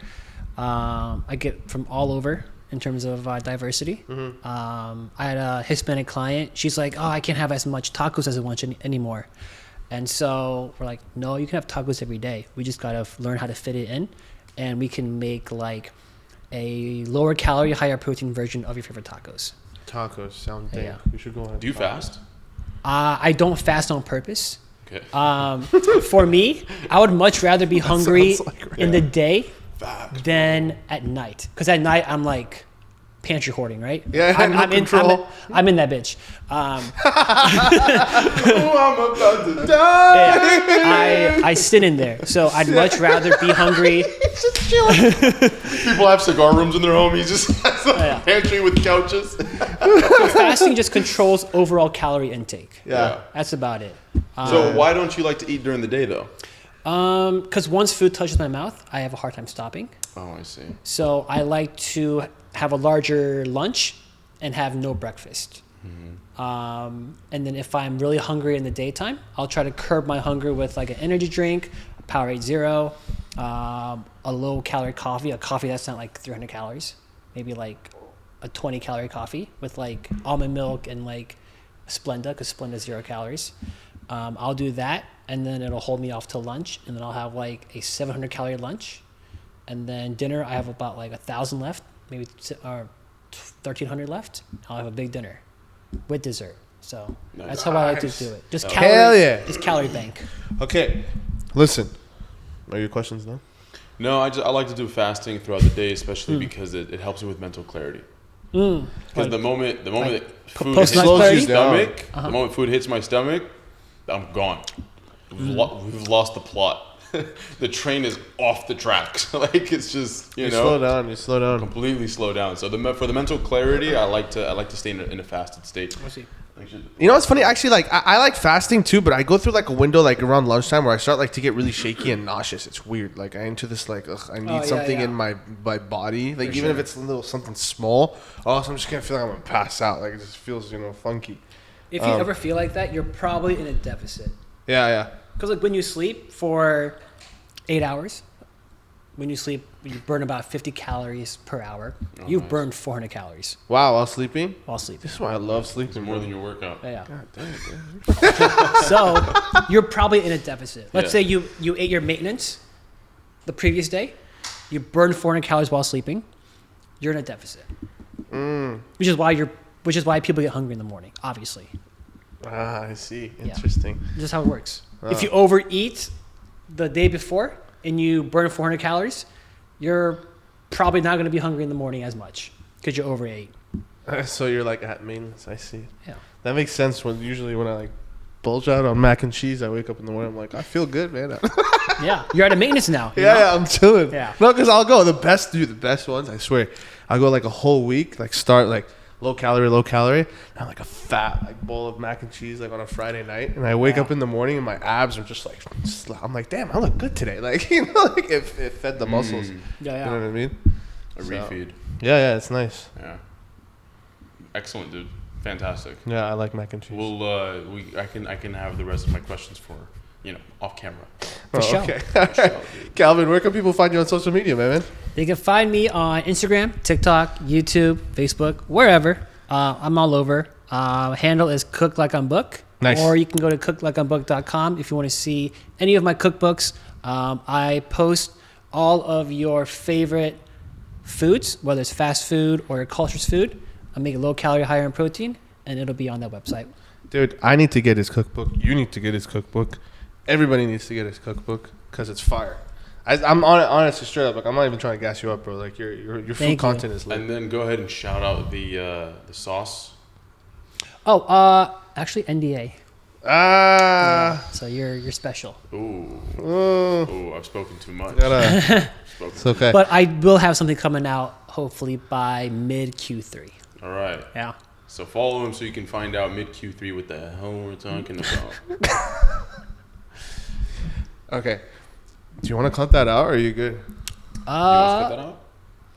I get from all over in terms of diversity. I had a Hispanic client. She's like, oh, I can't have as much tacos as I want anymore. And so we're like, no, you can have tacos every day. We just got to learn how to fit it in. And we can make like a lower calorie, higher protein version of your favorite tacos. Tacos sound dank. Yeah. You should go ahead. Do you fast? I don't fast on purpose. Okay. For me, I would much rather be hungry in the day than at night. Because at night, I'm like pantry hoarding, right? Yeah, I'm in that bitch. Oh, I'm about to die. Yeah, I sit in there. So I'd much rather be hungry. People have cigar rooms in their home. He just has a pantry with couches. So fasting just controls overall calorie intake. Yeah. That's about it. So why don't you like to eat during the day though? Because once food touches my mouth, I have a hard time stopping. Oh, I see. So I like to have a larger lunch and have no breakfast. And then if I'm really hungry in the daytime, I'll try to curb my hunger with like an energy drink, a Powerade Zero, a low calorie coffee, a coffee that's not like 300 calories, maybe like a 20 calorie coffee with like almond milk and like Splenda, because Splenda is 0 calories. I'll do that, and then it'll hold me off till lunch, and then I'll have like a 700 calorie lunch, and then dinner I have about like 1,000 left, maybe 1,300 left. I'll have a big dinner with dessert. So that's how I like to do it. Just calorie bank. Okay, listen. Are your questions done? No, I like to do fasting throughout the day, especially because it helps me with mental clarity. Because the moment that food hits my stomach, the moment food hits my stomach, I'm gone. We've lost the plot. The train is off the tracks. Like it's just you know. You slow down. Completely slow down. So for the mental clarity, I like to stay in a fasted state. I see. You know what's funny? Actually, like I like fasting too, but I go through like a window like around lunchtime where I start like to get really shaky and nauseous. It's weird. Like I enter this like I need something in my body. Like even if it's a little something small, I'm just gonna feel like I'm gonna pass out. Like it just feels funky. If you ever feel like that, you're probably in a deficit. Yeah. Because like when you sleep for 8 hours, when you sleep, you burn about 50 calories per hour. You've burned 400 calories. Wow, while sleeping? While sleeping. This is why I love sleeping. It's more than your workout. Yeah. God damn, So you're probably in a deficit. Let's say you ate your maintenance the previous day. You burned 400 calories while sleeping. You're in a deficit. Which is why people get hungry in the morning, obviously. I see. Interesting. This is how it works. If you overeat the day before and you burn 400 calories, you're probably not going to be hungry in the morning as much because you overate. So you're like at maintenance. I see. Yeah. That makes sense. When I like bulge out on mac and cheese, I wake up in the morning. I'm like, I feel good, man. Yeah. You're at a maintenance now. Yeah, I'm chilling. Yeah. No, because I'll go the best ones. I swear. I'll go like a whole week. Like start like low calorie. And I'm like a fat like bowl of mac and cheese like on a Friday night, and I wake up in the morning and my abs are just like I'm like, damn, I look good today. Like like it fed the muscles. Yeah. You know what I mean? A refeed. Yeah, it's nice. Yeah. Excellent, dude. Fantastic. Yeah, I like mac and cheese. I can have the rest of my questions for off camera. For sure. Okay. Calvin, where can people find you on social media, man? They can find me on Instagram, TikTok, YouTube, Facebook, wherever. I'm all over. Handle is Cook Like I'm Book. Nice. Or you can go to cooklikeimbook.com if you want to see any of my cookbooks. I post all of your favorite foods, whether it's fast food or culture's food. I make it low calorie, higher in protein, and it'll be on that website. Dude, I need to get his cookbook. You need to get his cookbook. Everybody needs to get his cookbook because it's fire. I'm honestly straight up. Like, I'm not even trying to gas you up, bro. Like your food content is lit. And then go ahead and shout out the sauce. Oh, actually NDA. So you're special. Ooh, I've spoken too much. It's okay. But I will have something coming out hopefully by mid Q3. All right. Yeah. So follow him so you can find out mid Q3 what the hell we're talking about. Okay. Do you want to cut that out, or are you good? You want to cut that out?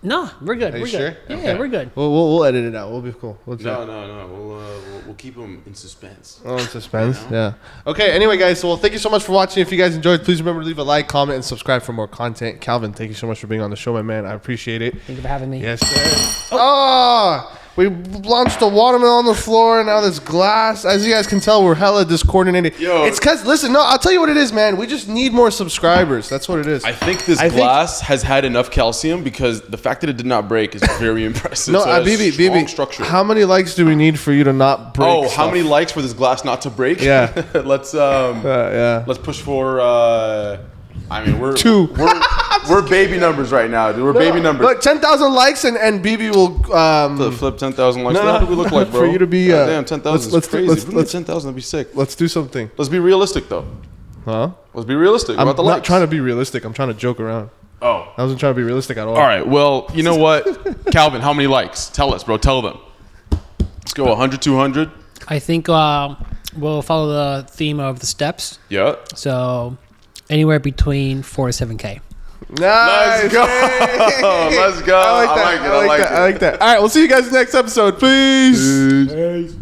No, we're good. Are you We're sure? good. Yeah, Okay. we're good. We'll edit it out. We'll be cool. We'll No. We'll keep them in suspense. Oh, in suspense. You know? Yeah. Okay. Anyway, guys. So, well, thank you so much for watching. If you guys enjoyed, please remember to leave a like, comment, and subscribe for more content. Calvin, thank you so much for being on the show, my man. I appreciate it. Thank you for having me. Yes, sir. Oh, we launched a watermelon on the floor, and now there's glass. As you guys can tell, we're hella discoordinated. Yo. It's because, listen, no, I'll tell you what it is, man. We just need more subscribers. That's what it is. I think this glass has had enough calcium because the fact that it did not break is very impressive. No, So it has strong BB, structure. how many likes do we need for you to not break? Oh, how stuff? many likes for this glass not to break? Yeah. let's Let's push for I mean we're 2. we're baby numbers right now, dude. We're baby numbers. Look, 10,000 likes and BB will Flip 10,000 likes. No, What do we look like, bro? for you to be damn 10,000 let's is crazy. let's- If we get let's- 10,000, that'd be sick. let's do something. Let's be realistic though. Huh? Let's be realistic I'm about the not likes. trying to be realistic. I'm trying to joke around. Oh. I wasn't trying to be realistic at all. All right. Well, you know what? Calvin, how many likes? Tell us, bro. Tell them. Let's go 100, 200. I think we'll follow the theme of the steps. Yeah. So anywhere between 4 to 7K. Nice. Let's go. Let's go. I like that. I like it. I like that. All right. We'll see you guys next episode. Peace.